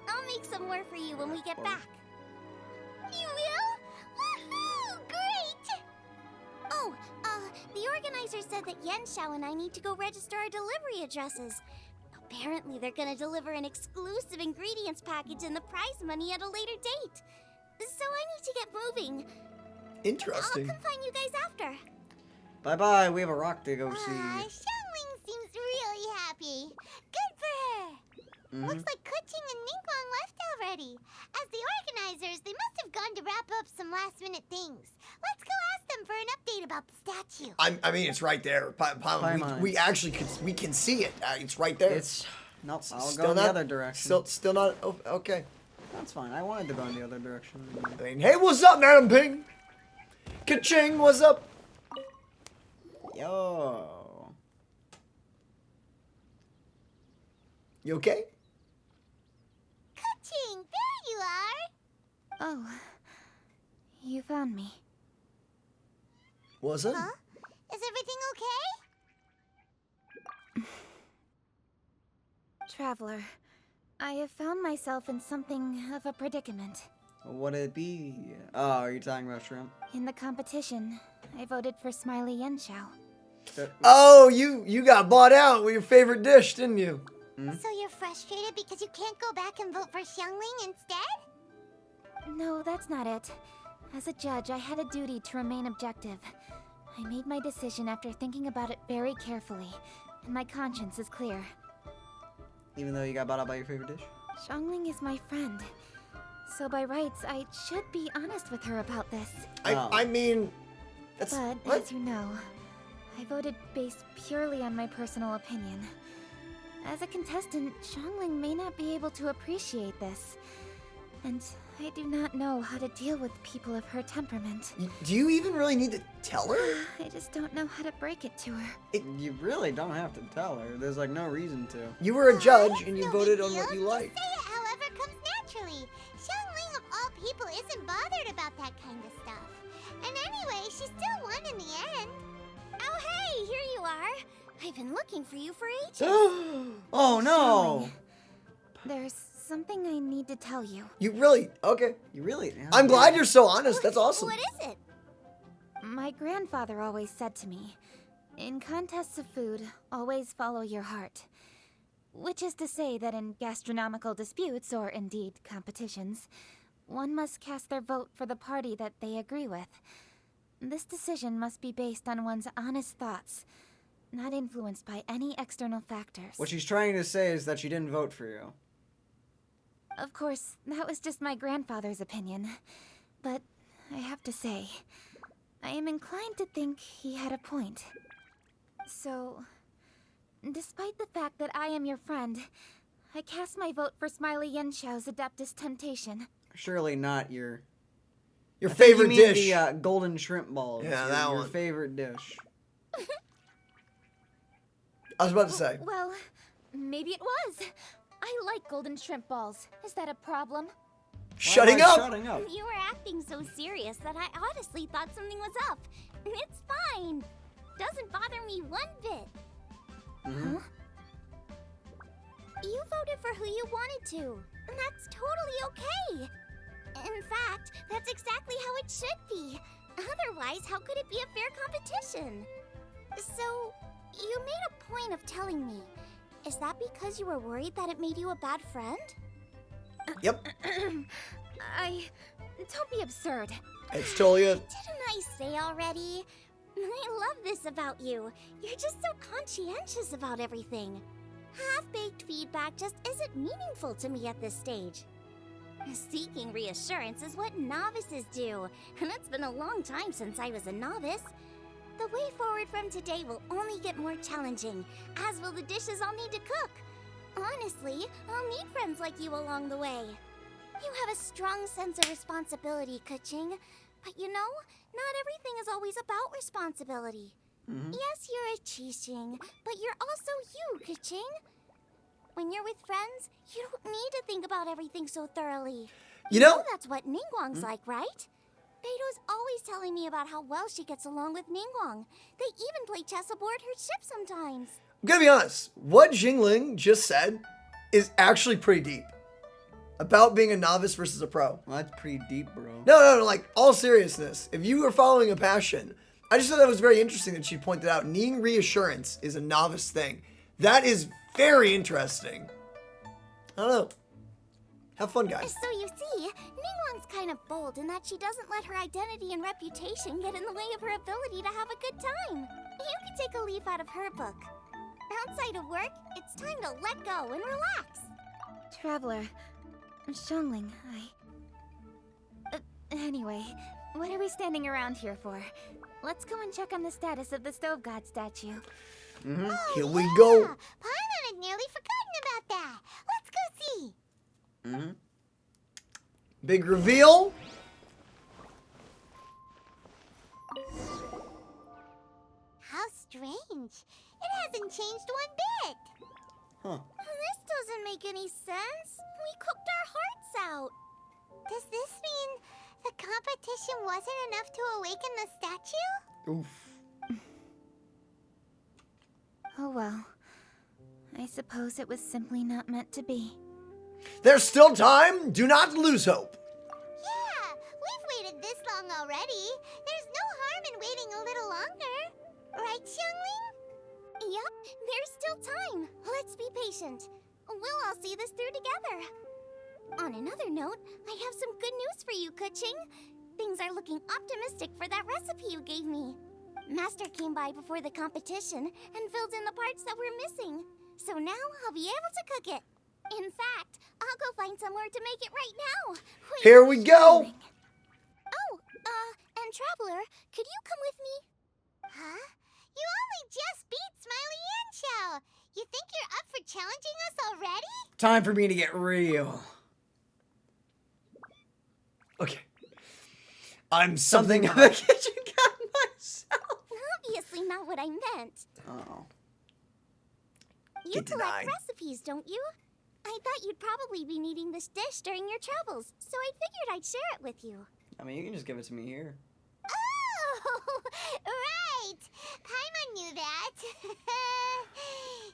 I'll make some more for you when we get back. You will? Woohoo! Great! Oh, the organizer said that Yenshao and I need to go register our delivery addresses. Apparently, they're gonna deliver an exclusive ingredients package and the prize money at a later date. So I need to get moving. Interesting. I'll come find you guys after. Bye-bye, we have a rock to go see. Xiangling seems really happy. Good for her. Looks like Kuching and Ningguang left already. As the organizers, they must have gone to wrap up some last-minute things. Let's go ask them for an update about the statue. I mean, it's right there. Paimon. We actually we can see it. It's right there. It's... Nope, I'll Still go in the not- other direction. Still not. Oh, okay. That's fine, I wanted to go in the other direction. I mean, hey, what's up, Madam Ping? Ka-ching, what's up? Yo. You okay? Kuching, there you are. Oh, you found me. Was it? Huh? Is everything okay? Traveler, I have found myself in something of a predicament. What'd it be? Oh, are you talking about shrimp? In the competition, I voted for Smiley Yenshao. Oh, you got bought out with your favorite dish, didn't you? So you're frustrated because you can't go back and vote for Xiangling instead? No, that's not it. As a judge, I had a duty to remain objective. I made my decision after thinking about it very carefully, and my conscience is clear. Even though you got bought out by your favorite dish? Xiangling is my friend. So by rights, I should be honest with her about this. I mean, that's But, what? as you know, I voted based purely on my personal opinion. As a contestant, Xiangling may not be able to appreciate this. And I do not know how to deal with people of her temperament. Do you even really need to tell her? I just don't know how to break it to her. You really don't have to tell her. There's like no reason to. You were a judge and you No voted big on what deal. you liked. Just say it however comes naturally. Xiangling of all people isn't bothered about that kind of stuff. And anyway, she still won in the end. Oh hey, here you are. I've been looking for you for ages. Oh no! Xiangling, there's something I need to tell you. You really? Okay. You really? I'm glad you're so honest. That's awesome. What is it? My grandfather always said to me, in contests of food, always follow your heart. Which is to say that in gastronomical disputes, or indeed competitions, one must cast their vote for the party that they agree with. This decision must be based on one's honest thoughts, not influenced by any external factors. What she's trying to say is that she didn't vote for you. Of course, that was just my grandfather's opinion. But I have to say, I am inclined to think he had a point. So, despite the fact that I am your friend, I cast my vote for Smiley Yenshao's Adeptus Temptation. Surely not your favorite you mean dish. The golden shrimp balls. Yeah, your, that your one. favorite dish. I was about to say. Well, maybe it was. I like golden shrimp balls. Is that a problem? Shutting Why am I up. Shutting up. You were acting so serious that I honestly thought something was up. It's fine. Doesn't bother me one bit. Huh? You voted for who you wanted to, and that's totally okay. In fact, that's exactly how it should be. Otherwise, how could it be a fair competition? So, you made a point of telling me. Is that because you were worried that it made you a bad friend? Yep. Don't be absurd. It's totally a. Didn't I say already? I love this about you. You're just so conscientious about everything. Half-baked feedback just isn't meaningful to me at this stage. Seeking reassurance is what novices do, and it's been a long time since I was a novice. The way forward from today will only get more challenging, as will the dishes I'll need to cook. Honestly, I'll need friends like you along the way. You have a strong sense of responsibility, Ka-ching. But you know, not everything is always about responsibility. Yes, you're a Chi-ching, but you're also you, Ka-ching. When you're with friends, you don't need to think about everything so thoroughly. You know, That's what Ningguang's like, right? Beto's always telling me about how well she gets along with Ningguang. They even play chess aboard her ship sometimes. I'm gonna be honest. What Jingling just said is actually pretty deep. About being a novice versus a pro. Well, that's pretty deep, bro. No, like, all seriousness. If you are following a passion, I just thought that was very interesting that she pointed out needing reassurance is a novice thing. That is very interesting. I don't know. Have fun, guys. So you see, Ningguang's kind of bold in that she doesn't let her identity and reputation get in the way of her ability to have a good time. You can take a leaf out of her book. Outside of work, it's time to let go and relax. Traveler, Xiangling, anyway, what are we standing around here for? Let's go and check on the status of the Stove God statue. Here we go. Paimon had nearly forgotten about that. Let's go see. Big reveal. How strange. It hasn't changed one bit. Huh. This doesn't make any sense. We cooked our hearts out. Does this mean the competition wasn't enough to awaken the statue? Oof. Oh well. I suppose it was simply not meant to be. There's still time. Do not lose hope. Yeah, we've waited this long already. There's no harm in waiting a little longer. Right, Xiangling? Yup, there's still time. Let's be patient. We'll all see this through together. On another note, I have some good news for you, Ka-ching. Things are looking optimistic for that recipe you gave me. Master came by before the competition and filled in the parts that were missing. So now I'll be able to cook it. In fact, I'll go find somewhere to make it right now. Wait, Here we go. Oh, and Traveler, could you come with me? Huh? You only just beat Smiley and Chow. You think you're up for challenging us already? Time for me to get real. Okay. I'm something of a kitchen cat myself. Obviously not what I meant. Oh. You Get collect denied. recipes, don't you? I thought you'd probably be needing this dish during your travels, so I figured I'd share it with you. I mean, you can just give it to me here. Oh, right. Paimon knew that.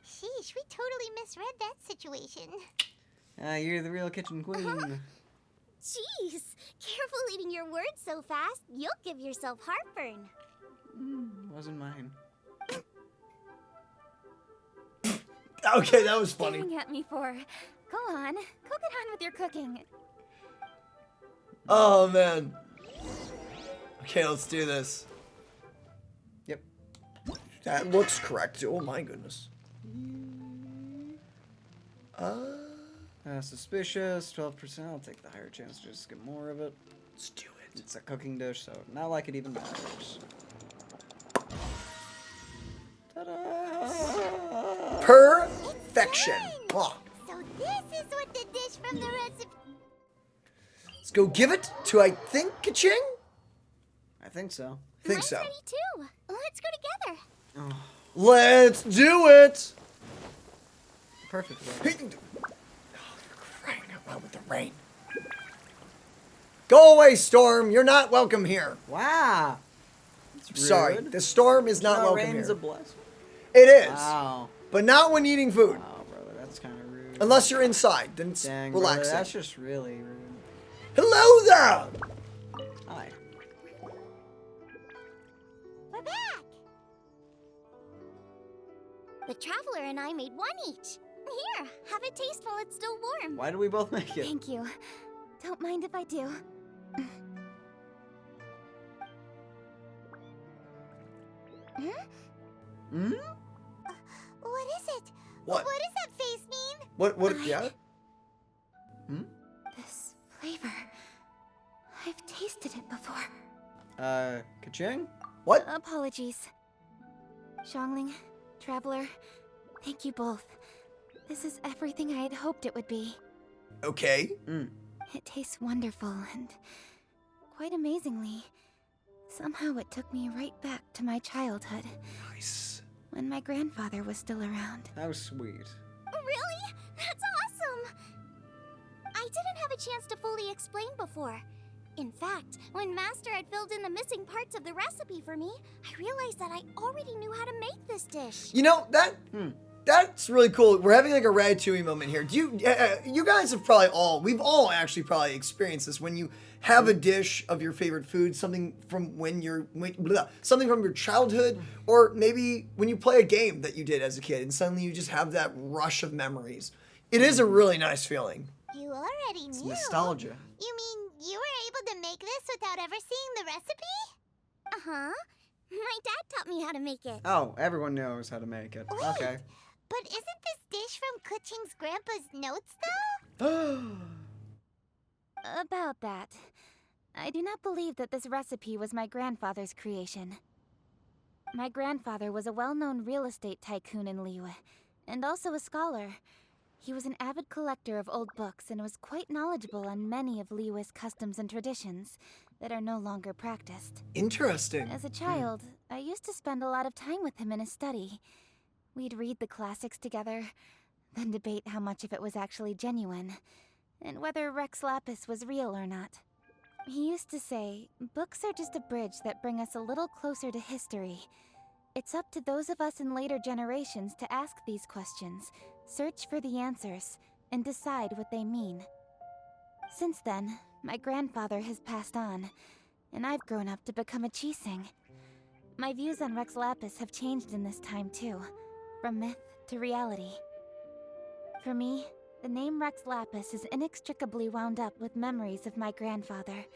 Sheesh, we totally misread that situation. You're the real kitchen queen. Jeez, careful eating your words so fast. You'll give yourself heartburn. Wasn't mine. Okay, that was funny. Staring at me for. Go on, go get on with your cooking. Oh, man. Okay, let's do this. Yep. That looks correct. Oh, my goodness. Suspicious, 12%. I'll take the higher chance to just get more of it. Let's do it. It's a cooking dish, so not like it even matters. Ta-da! Perfection. Oh. So this is what the dish from the recipe... Let's go give it to, I think, Ka-ching? I think so. Think Mine's so. ready too. Let's go together. Oh, Let's do it. perfect. Oh, you're crying out loud with the rain. Go away, Storm. You're not welcome here. Wow. That's Sorry, rude. the storm is not welcome rain's here. a blessing. It is, Wow. but not when eating food. Wow, brother, that's kind of rude. Unless you're inside, then it's Dang, brother, relaxing. that's just really rude. Hello there. Hi. We're back. The Traveler and I made one each. Here, have a taste while it's still warm. Why did we both make it? Thank you. Don't mind if I do. Hmm? What is it? What? What does that face mean? What, yeah? This flavor. I've tasted it before. Ka-ching? What? Apologies. Xiangling, Traveler, thank you both. This is everything I had hoped it would be. Okay. It tastes wonderful and quite amazingly, somehow it took me right back to my childhood Nice. when my grandfather was still around. How sweet. Really? That's awesome! I didn't have a chance to fully explain before. In fact, when Master had filled in the missing parts of the recipe for me, I realized that I already knew how to make this dish. You know, that's really cool. We're having like a Ratatouille moment here. Do you, you guys have we've all actually probably experienced this when you have a dish of your favorite food, something from something from your childhood, or maybe when you play a game that you did as a kid and suddenly you just have that rush of memories. It is a really nice feeling. You already It's knew. nostalgia. You mean you were able to make this without ever seeing the recipe? Uh-huh. My dad taught me how to make it. Oh, everyone knows how to make it. Wait, Okay. but isn't this dish from Kuching's grandpa's notes, though? About that, I do not believe that this recipe was my grandfather's creation. My grandfather was a well-known real estate tycoon in Liyue, and also a scholar. He was an avid collector of old books and was quite knowledgeable on many of Liyue's customs and traditions that are no longer practiced. Interesting. As a child, I used to spend a lot of time with him in his study. We'd read the classics together, then debate how much of it was actually genuine, and whether Rex Lapis was real or not. He used to say, books are just a bridge that bring us a little closer to history. It's up to those of us in later generations to ask these questions, search for the answers, and decide what they mean. Since then, my grandfather has passed on, and I've grown up to become a Chising. My views on Rex Lapis have changed in this time too, from myth to reality. For me, the name Rex Lapis is inextricably wound up with memories of my grandfather.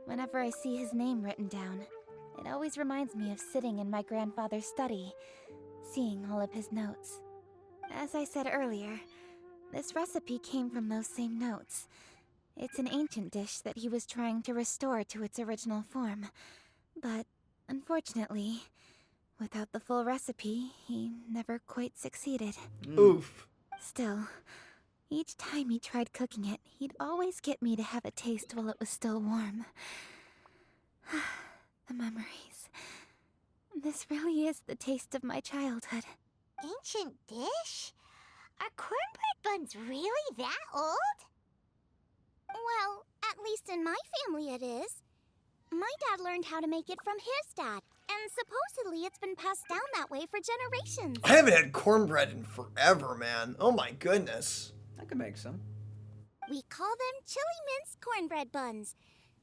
Whenever I see his name written down, it always reminds me of sitting in my grandfather's study, seeing all of his notes. As I said earlier, this recipe came from those same notes. It's an ancient dish that he was trying to restore to its original form. But, unfortunately, without the full recipe, he never quite succeeded. Oof. Still, each time he tried cooking it, he'd always get me to have a taste while it was still warm. The memories. This really is the taste of my childhood. Ancient dish? Are cornbread buns really that old? Well, at least in my family it is. My dad learned how to make it from his dad, and supposedly it's been passed down that way for generations. I haven't had cornbread in forever, man. Oh my goodness. I could make some. We call them chili minced cornbread buns.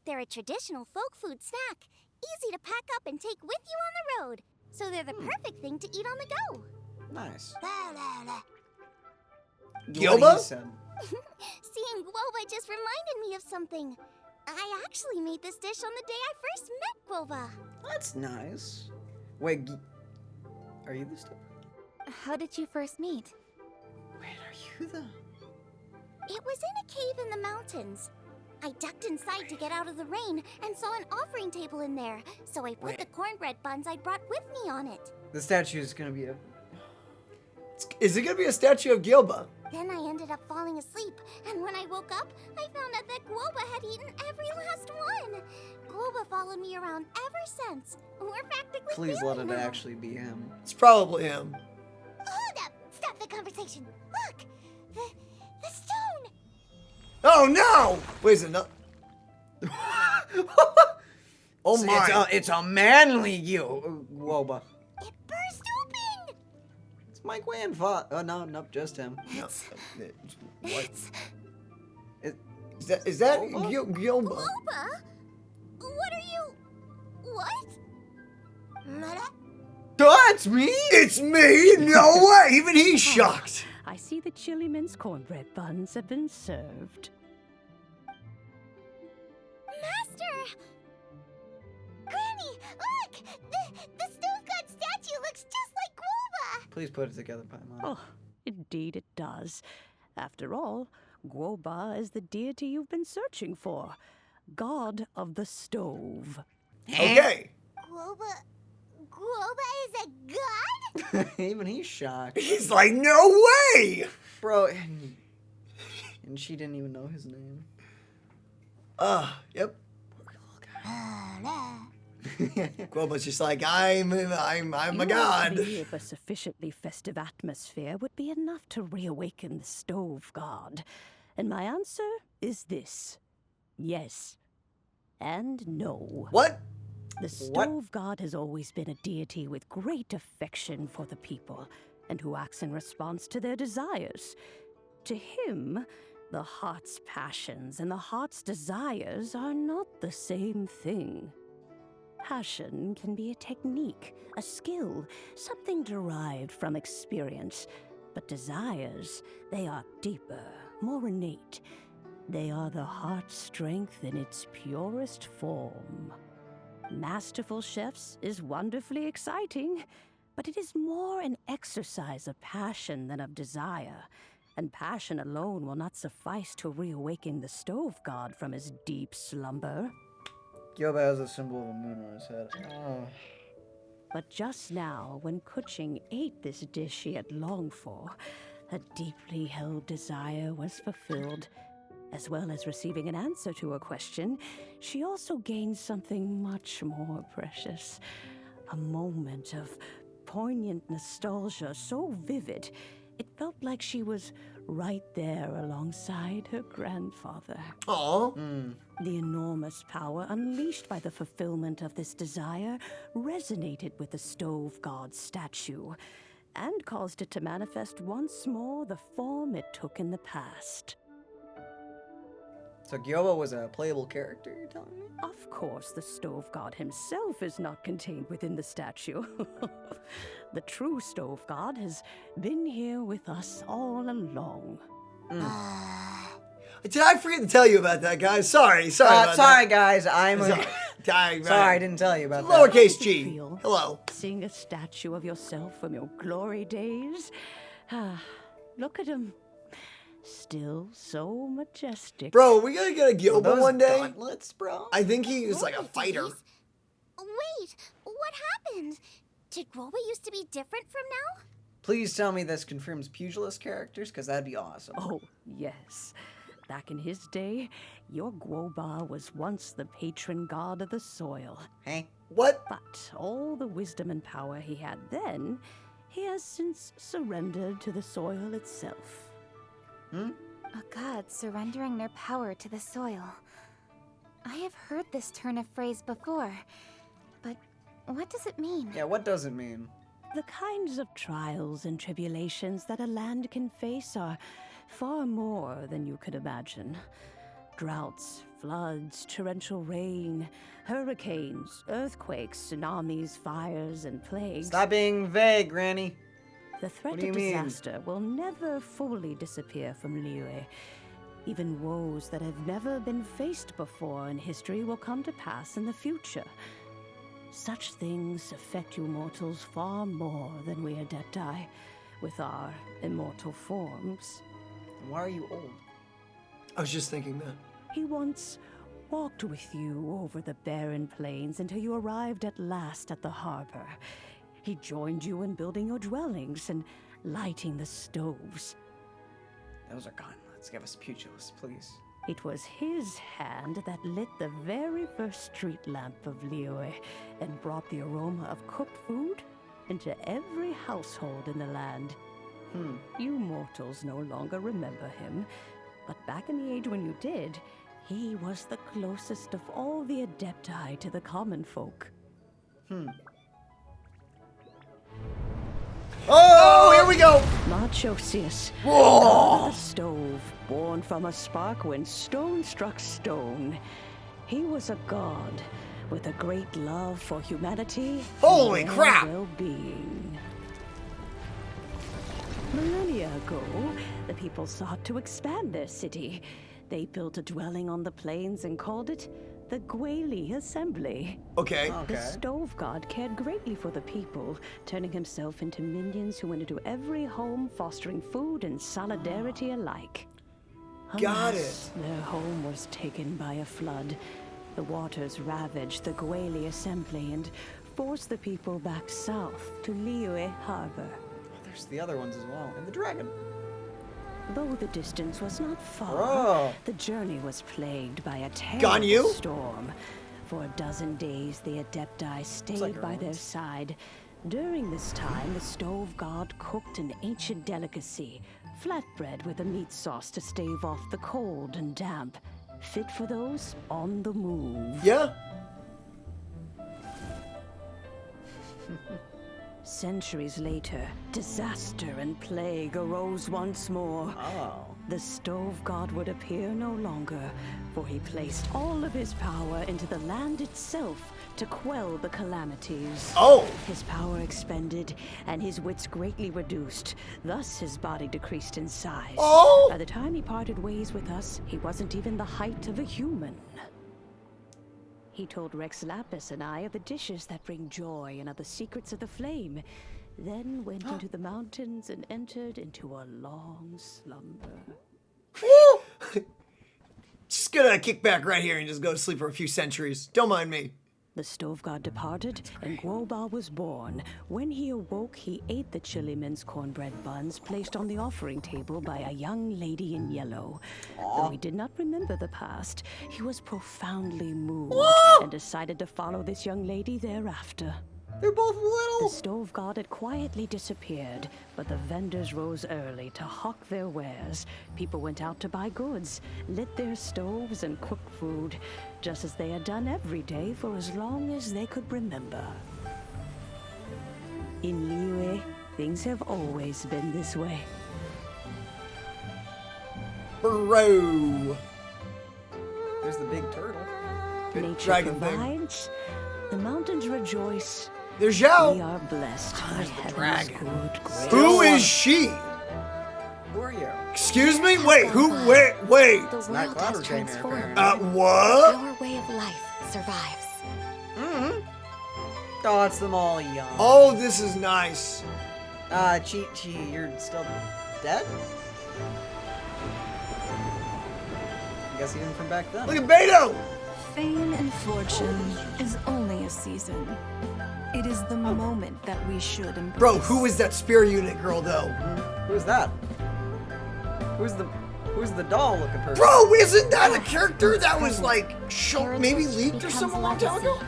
They're a traditional folk food snack, easy to pack up and take with you on the road. So they're the perfect thing to eat on the go. Nice. Gyoba? What he said. Seeing Guoba just reminded me of something. I actually made this dish on the day I first met Guoba. That's nice. Wait, are you the stuff? How did you first meet? Wait, are you the... It was in a cave in the mountains. I ducked inside to get out of the rain and saw an offering table in there, so I put the cornbread buns I'd brought with me on it. The statue is gonna be a... Is it gonna be a statue of Gilba? Then I ended up falling asleep, and when I woke up, I found out that Guoba had eaten every last one. Guoba followed me around ever since. We're practically Please family let it now. actually be him. It's probably him. Hold up! Stop the conversation. Look! The stone! Oh no! Wait, is it not? Oh See, my! It's a manly Woba. It burst open! It's my grandfather. Oh, no, nope, just him. No, what? It's Is that Gilba? Gilba? Guoba? What are you... What? That's me! It's me? No way! Even he's shocked. I see the chili minced cornbread buns have been served. Master! Granny, look! The stove god Please put it together, Paimon. Oh, indeed it does. After all, Guoba is the deity you've been searching for. God of the stove. Okay. Guoba is a god? Even he's shocked. He's like, no way! Bro, and she didn't even know his name. Yep. Guoba's just like, I'm a god. You believe a sufficiently festive atmosphere would be enough to reawaken the stove god. And my answer is this. Yes. And no. What? The stove god has always been a deity with great affection for the people, and who acts in response to their desires. To him, the heart's passions and the heart's desires are not the same thing. Passion can be a technique, a skill, something derived from experience. But desires, they are deeper, more innate. They are the heart's strength in its purest form. Masterful chefs is wonderfully exciting, but it is more an exercise of passion than of desire. And passion alone will not suffice to reawaken the stove god from his deep slumber. Guoba has a symbol of a moon on his head. Oh. But just now, when Kuching ate this dish she had longed for, a deeply held desire was fulfilled. As well as receiving an answer to her question, she also gained something much more precious. A moment of poignant nostalgia so vivid, it felt like she was right there alongside her grandfather. Aww. The enormous power unleashed by the fulfillment of this desire resonated with the stove god's statue, and caused it to manifest once more the form it took in the past. So Guoba was a playable character, you're telling me? Of course, the stove god himself is not contained within the statue. The true stove god has been here with us all along. Did I forget to tell you about that, guys? Sorry about sorry, that. guys. I'm Sorry, sorry, I didn't tell you about that. Lowercase g. Feel Hello. seeing a statue of yourself from your glory days. Look at him. Still so majestic. Bro, we gotta get a Guoba one day. Gauntlets, bro. I think he was like a fighter. Wait, what happened? Did Guoba used to be different from now? Please tell me this confirms pugilist characters, because that'd be awesome. Oh, yes. Back in his day, your Guoba was once the patron god of the soil. Hey? What? But all the wisdom and power he had then, he has since surrendered to the soil itself. A god surrendering their power to the soil. I have heard this turn of phrase before, but what does it mean? Yeah, what does it mean? The kinds of trials and tribulations that a land can face are far more than you could imagine. Droughts, floods, torrential rain, hurricanes, earthquakes, tsunamis, fires, and plagues. Stop being vague, Granny. The threat What do of you mean? disaster will never fully disappear from Liyue. Even woes that have never been faced before in history will come to pass in the future. Such things affect you mortals far more than we Adepti, with our immortal forms. Why are you old? I was just thinking that. He once walked with you over the barren plains until you arrived at last at the harbor. He joined you in building your dwellings and lighting the stoves. Those are gauntlets. Give us pugilists, please. It was his hand that lit the very first street lamp of Liyue and brought the aroma of cooked food into every household in the land. You mortals no longer remember him, but back in the age when you did, he was the closest of all the Adepti to the common folk. Oh, here we go. Moonchase, Whoa. the stove, born from a spark when stone struck stone. He was a god with a great love for humanity. Holy and crap. well-being. Millennia ago, the people sought to expand their city. They built a dwelling on the plains and called it the Gwali Assembly. Okay. The Stove God cared greatly for the people, turning himself into minions who went into every home, fostering food and solidarity alike. Got Alas, their home was taken by a flood. The waters ravaged the Gwali Assembly and forced the people back south to Liyue Harbor. There's the other ones as well, and the dragon. Though the distance was not far, Bro. the journey was plagued by a terrible storm. For a dozen days, the Adepti stayed by their side. During this time, the Stove God cooked an ancient delicacy, flatbread with a meat sauce to stave off the cold and damp, fit for those on the move. Yeah. Centuries later, disaster and plague arose once more. The Stove God would appear no longer, for he placed all of his power into the land itself to quell the calamities. His power expended, and his wits greatly reduced. Thus, his body decreased in size. By the time he parted ways with us, he wasn't even the height of a human. He told Rex Lapis and I of the dishes that bring joy and of the secrets of the flame, then went into the mountains and entered into a long slumber. Just gonna kick back right here and just go to sleep for a few centuries. Don't mind me. The Stove God departed, and Guoba was born. When he awoke, he ate the Chilimen's cornbread buns placed on the offering table by a young lady in yellow. Though he did not remember the past, he was profoundly moved and decided to follow this young lady thereafter. They're both little. The Stove God had quietly disappeared, but the vendors rose early to hawk their wares. People went out to buy goods, lit their stoves, and cooked food, just as they had done every day for as long as they could remember. In Liyue, things have always been this way. Bro. There's the big turtle. Nature dragon thing. provides, the mountains rejoice. There's Zhao. We are blessed by heaven's dragon. good grace. Who is she? Who are you? Excuse me? Wait, who? Wait. The not world Cloud has Retainer, transformed. What? Our way of life survives. Oh, it's them all young. Oh, this is nice. Chi, you're still dead? I guess even from back then. Look at Beto. Fame and fortune is only a season. It is the moment that we should embrace. Bro, who is that spear unit girl though? Who's that? Who's the doll looking person? Bro, isn't that a character that was like maybe leaked or something a long time ago?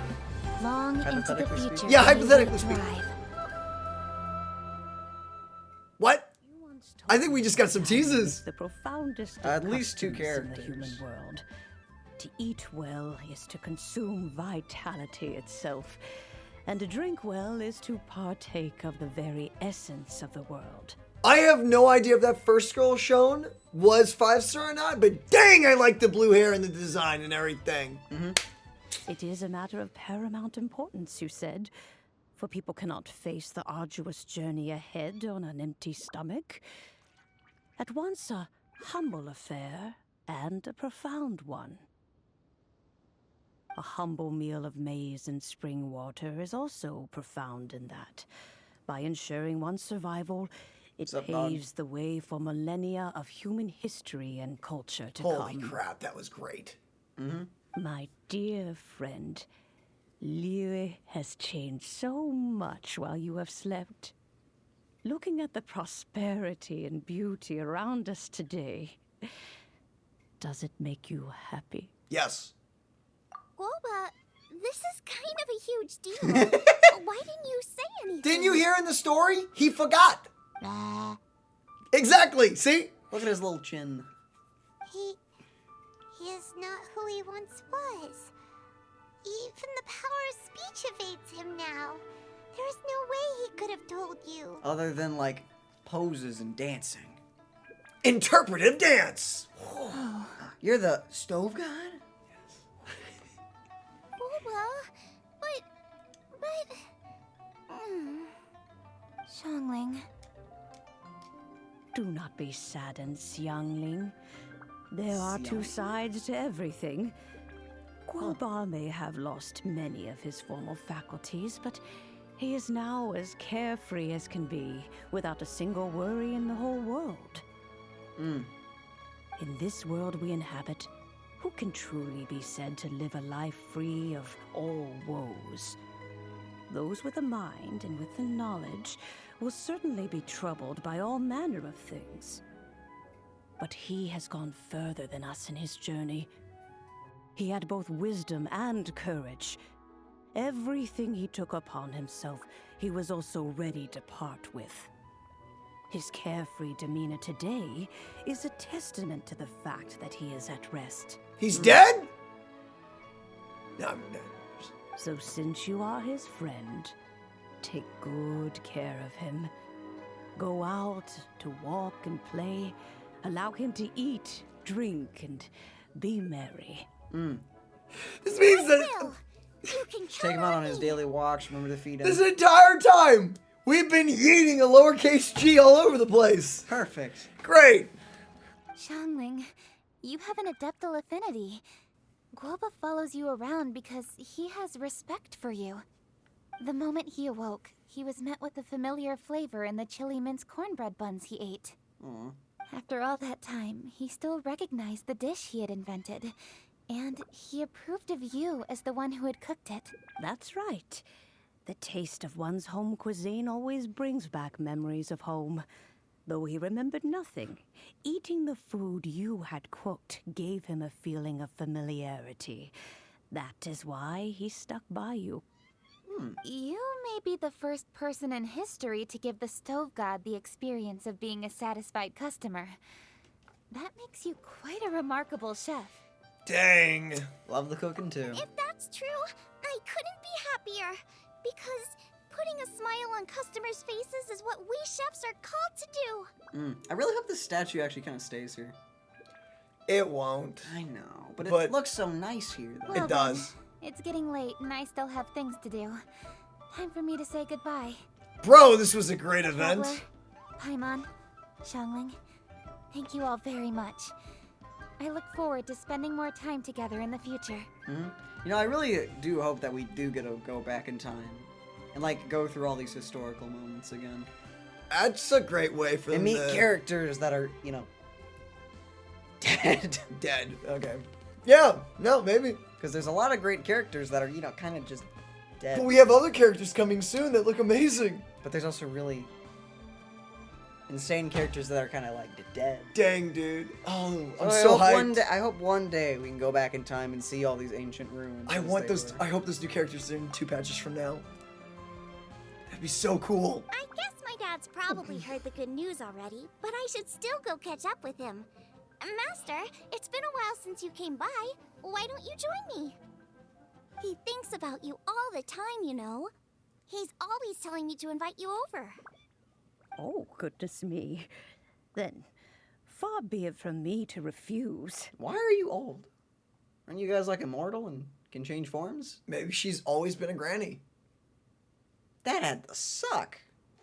Long into the Hypothetically future. speaking. Yeah, hypothetically speaking. What? I think we just got some teases. The profoundest of At least two customs in the characters. human world. To eat well is to consume vitality itself, and to drink well is to partake of the very essence of the world. I have no idea if that first scroll shown was 5-star or not, but dang, I like the blue hair and the design and everything. It is a matter of paramount importance, you said, for people cannot face the arduous journey ahead on an empty stomach. At once a humble affair and a profound one. A humble meal of maize and spring water is also profound in that. By ensuring one's survival, it paves the way for millennia of human history and culture to come. Holy crap, that was great. My dear friend, Liyue has changed so much while you have slept. Looking at the prosperity and beauty around us today, does it make you happy? Yes. Guoba, this is kind of a huge deal. Why didn't you say anything? Didn't you hear in the story? He forgot. Exactly, see? Look at his little chin. He is not who he once was. Even the power of speech evades him now. There is no way he could have told you. Other than, like, poses and dancing. Interpretive dance. You're the stove god? Guoba, but... Xiangling. Do not be saddened, Xiangling. There are two sides to everything. Guoba may have lost many of his formal faculties, but he is now as carefree as can be, without a single worry in the whole world. In this world we inhabit, who can truly be said to live a life free of all woes? Those with a mind and with the knowledge will certainly be troubled by all manner of things. But he has gone further than us in his journey. He had both wisdom and courage. Everything he took upon himself, he was also ready to part with. His carefree demeanor today is a testament to the fact that he is at rest. He's dead? No. So since you are his friend, take good care of him. Go out to walk and play. Allow him to eat, drink, and be merry. This means that Take him out on his daily walks. Remember to feed him. this entire time, we've been yeeting a lowercase g all over the place. Perfect. Great. Xiangling, you have an adeptal affinity. Guoba follows you around because he has respect for you. The moment he awoke, he was met with a familiar flavor in the chili mince cornbread buns he ate. After all that time, he still recognized the dish he had invented, and he approved of you as the one who had cooked it. That's right. The taste of one's home cuisine always brings back memories of home. Though he remembered nothing, eating the food you had cooked gave him a feeling of familiarity. That is why he stuck by you. You may be the first person in history to give the stove god the experience of being a satisfied customer. That makes you quite a remarkable chef. Dang. Love the cooking too. If that's true, I couldn't be happier. Because putting a smile on customers' faces is what we chefs are called to do. I really hope this statue actually kind of stays here. It won't. I know, but But- it looks so nice here, though. Well It does. then, it's getting late and I still have things to do. Time for me to say goodbye. Bro, this was a great event. Traveler, Paimon, Xiangling, thank you all very much. I look forward to spending more time together in the future. You know, I really do hope that we do get to go back in time and like go through all these historical moments again That's a great way for them and meet to... characters that are, you know, dead. Dead. Okay. Yeah, no, maybe. Because there's a lot of great characters that are, you know, kind of just dead. But we have other characters coming soon that look amazing. But there's also really insane characters that are kind of like dead. Dang, dude. Oh, I'm So so I hope hyped. I hope one day we can go back in time and see all these ancient ruins. I as want they those. were. I hope those new characters are in 2 patches from now. That'd be so cool. I guess my dad's probably heard the good news already, but I should still go catch up with him. Master, it's been a while since you came by. Why don't you join me? He thinks about you all the time, you know. He's always telling me to invite you over. Oh, goodness me. Then, far be it from me to refuse. Why are you old? Aren't you guys like immortal and can change forms? Maybe she's always been a granny. That had to suck.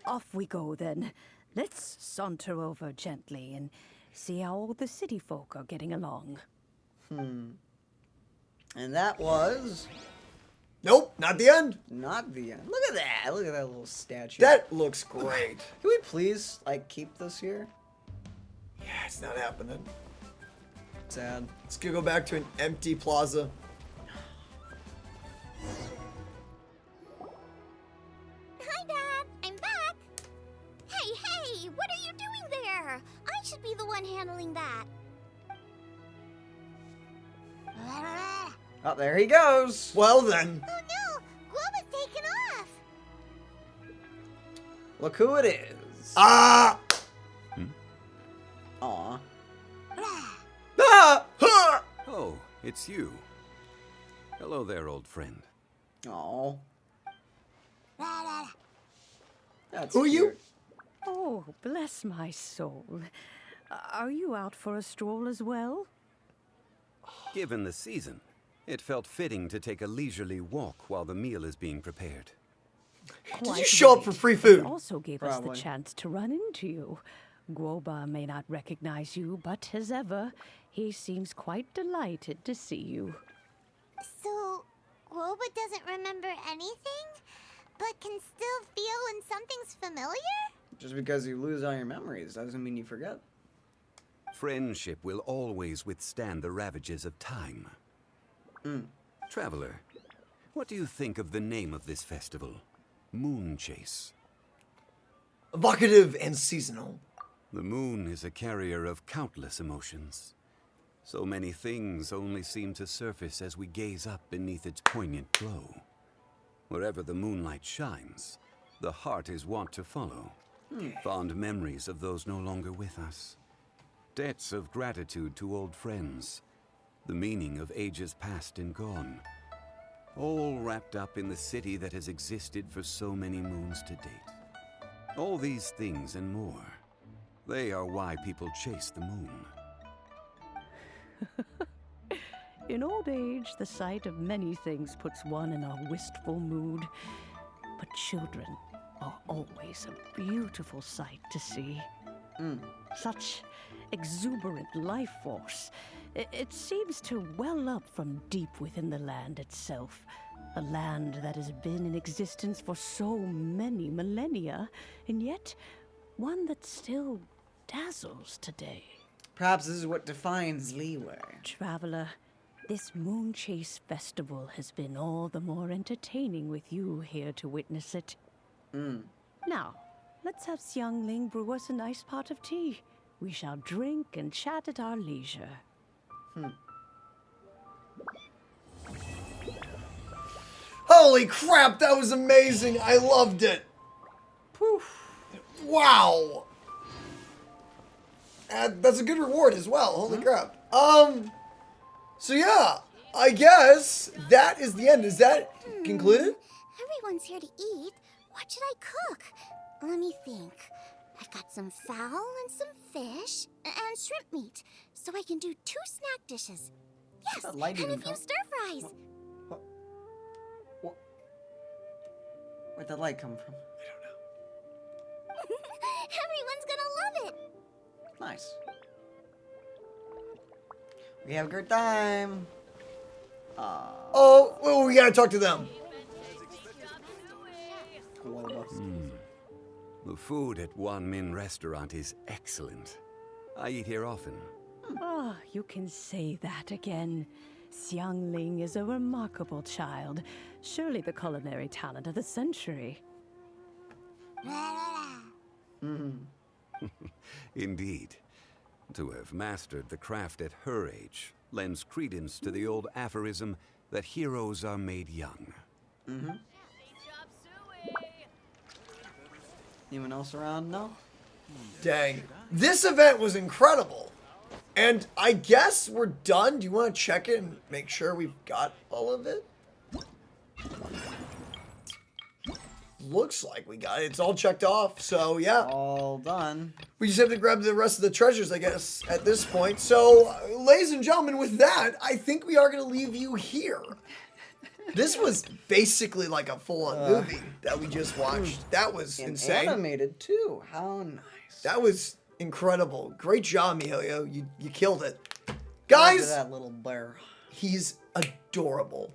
Off we go, then. Let's saunter over gently and see how all the city folk are getting along. And that was Nope, not the end. not the end. Look at that. Look at that little statue. That looks great. Can we please, like, keep this here? Yeah, it's not happening. Sad. Let's go back to an empty plaza. Hi, Dad. I'm back. Hey, what are you doing there? I should be the one handling that. Oh, there he goes. Well then. Oh no, Guoba's taken off. Look who it is. Ah! Aw. Ah! Ha! Oh, it's you. Hello there, old friend. Aw. That's Who are you? cute. Oh, bless my soul. Are you out for a stroll as well? Given the season, it felt fitting to take a leisurely walk while the meal is being prepared. Did you show up for free It food? also gave us Probably. the chance to run into you. Guoba may not recognize you, but as ever, he seems quite delighted to see you. So, Woba doesn't remember anything, but can still feel when something's familiar? Just because you lose all your memories doesn't mean you forget. Friendship will always withstand the ravages of time. Traveler, what do you think of the name of this festival? Moonchase. Evocative and seasonal. The moon is a carrier of countless emotions. So many things only seem to surface as we gaze up beneath its poignant glow. Wherever the moonlight shines, the heart is wont to follow. Fond memories of those no longer with us. Debts of gratitude to old friends. The meaning of ages past and gone. All wrapped up in the city that has existed for so many moons to date. All these things and more. They are why people chase the moon. In old age, the sight of many things puts one in a wistful mood. But children are always a beautiful sight to see. Such exuberant life force. It seems to well up from deep within the land itself. A land that has been in existence for so many millennia, and yet one that still dazzles today. Perhaps this is what defines Leeway. Traveler, this Moonchase Festival has been all the more entertaining with you here to witness it. Now, let's have Xiangling brew us a nice pot of tea. We shall drink and chat at our leisure. Holy crap, that was amazing. I loved it. Poof. Wow. That's a good reward as well. Holy crap. So yeah, I guess that is the end. Is that concluded? Everyone's here to eat. What should I cook? Let me think. I've got some fowl and some fish and shrimp meat, so I can do 2 snack dishes. Yes, and a few stir fries. Where'd the light come from? Everyone's gonna love it. Nice. We have a good time. Oh, we gotta talk to them. The food at Wan Min restaurant is excellent. I eat here often. Ah, you can say that again. Xiangling is a remarkable child. Surely the culinary talent of the century. Indeed. To have mastered the craft at her age lends credence to the old aphorism that heroes are made young. Anyone else around? No? Dang. This event was incredible. And I guess we're done. Do you want to check it and make sure we've got all of it? Looks like we got it. It's all checked off. So, yeah. All done. We just have to grab the rest of the treasures, I guess, at this point. So, ladies and gentlemen, with that, I think we are going to leave you here. This was basically like a full-on movie that we just watched. That was insane. Animated, too. How nice. That was incredible. Great job, miHoYo. You killed it. Guys! Look at that little bear. He's adorable.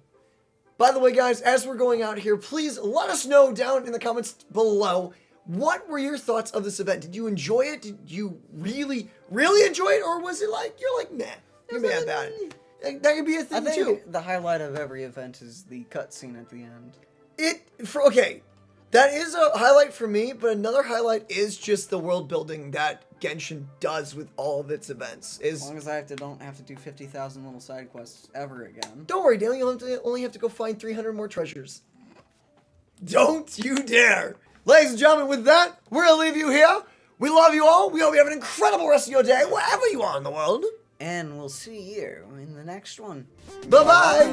By the way, guys, as we're going out here, please let us know down in the comments below, what were your thoughts of this event? Did you enjoy it? Did you really, really enjoy it? Or was it like, you're like, meh, you're mad about it? That could be a thing, I think too. The highlight of every event is the cutscene at the end. Okay, that is a highlight for me, but another highlight is just the world building that Genshin does with all of its events. As long as I don't have to do 50,000 little side quests ever again. Don't worry, Daniel, you'll only have to go find 300 more treasures. Don't you dare! Ladies and gentlemen, with that, we're gonna leave you here. We love you all. We hope you have an incredible rest of your day, wherever you are in the world. And we'll see you in the next one. Bye-bye!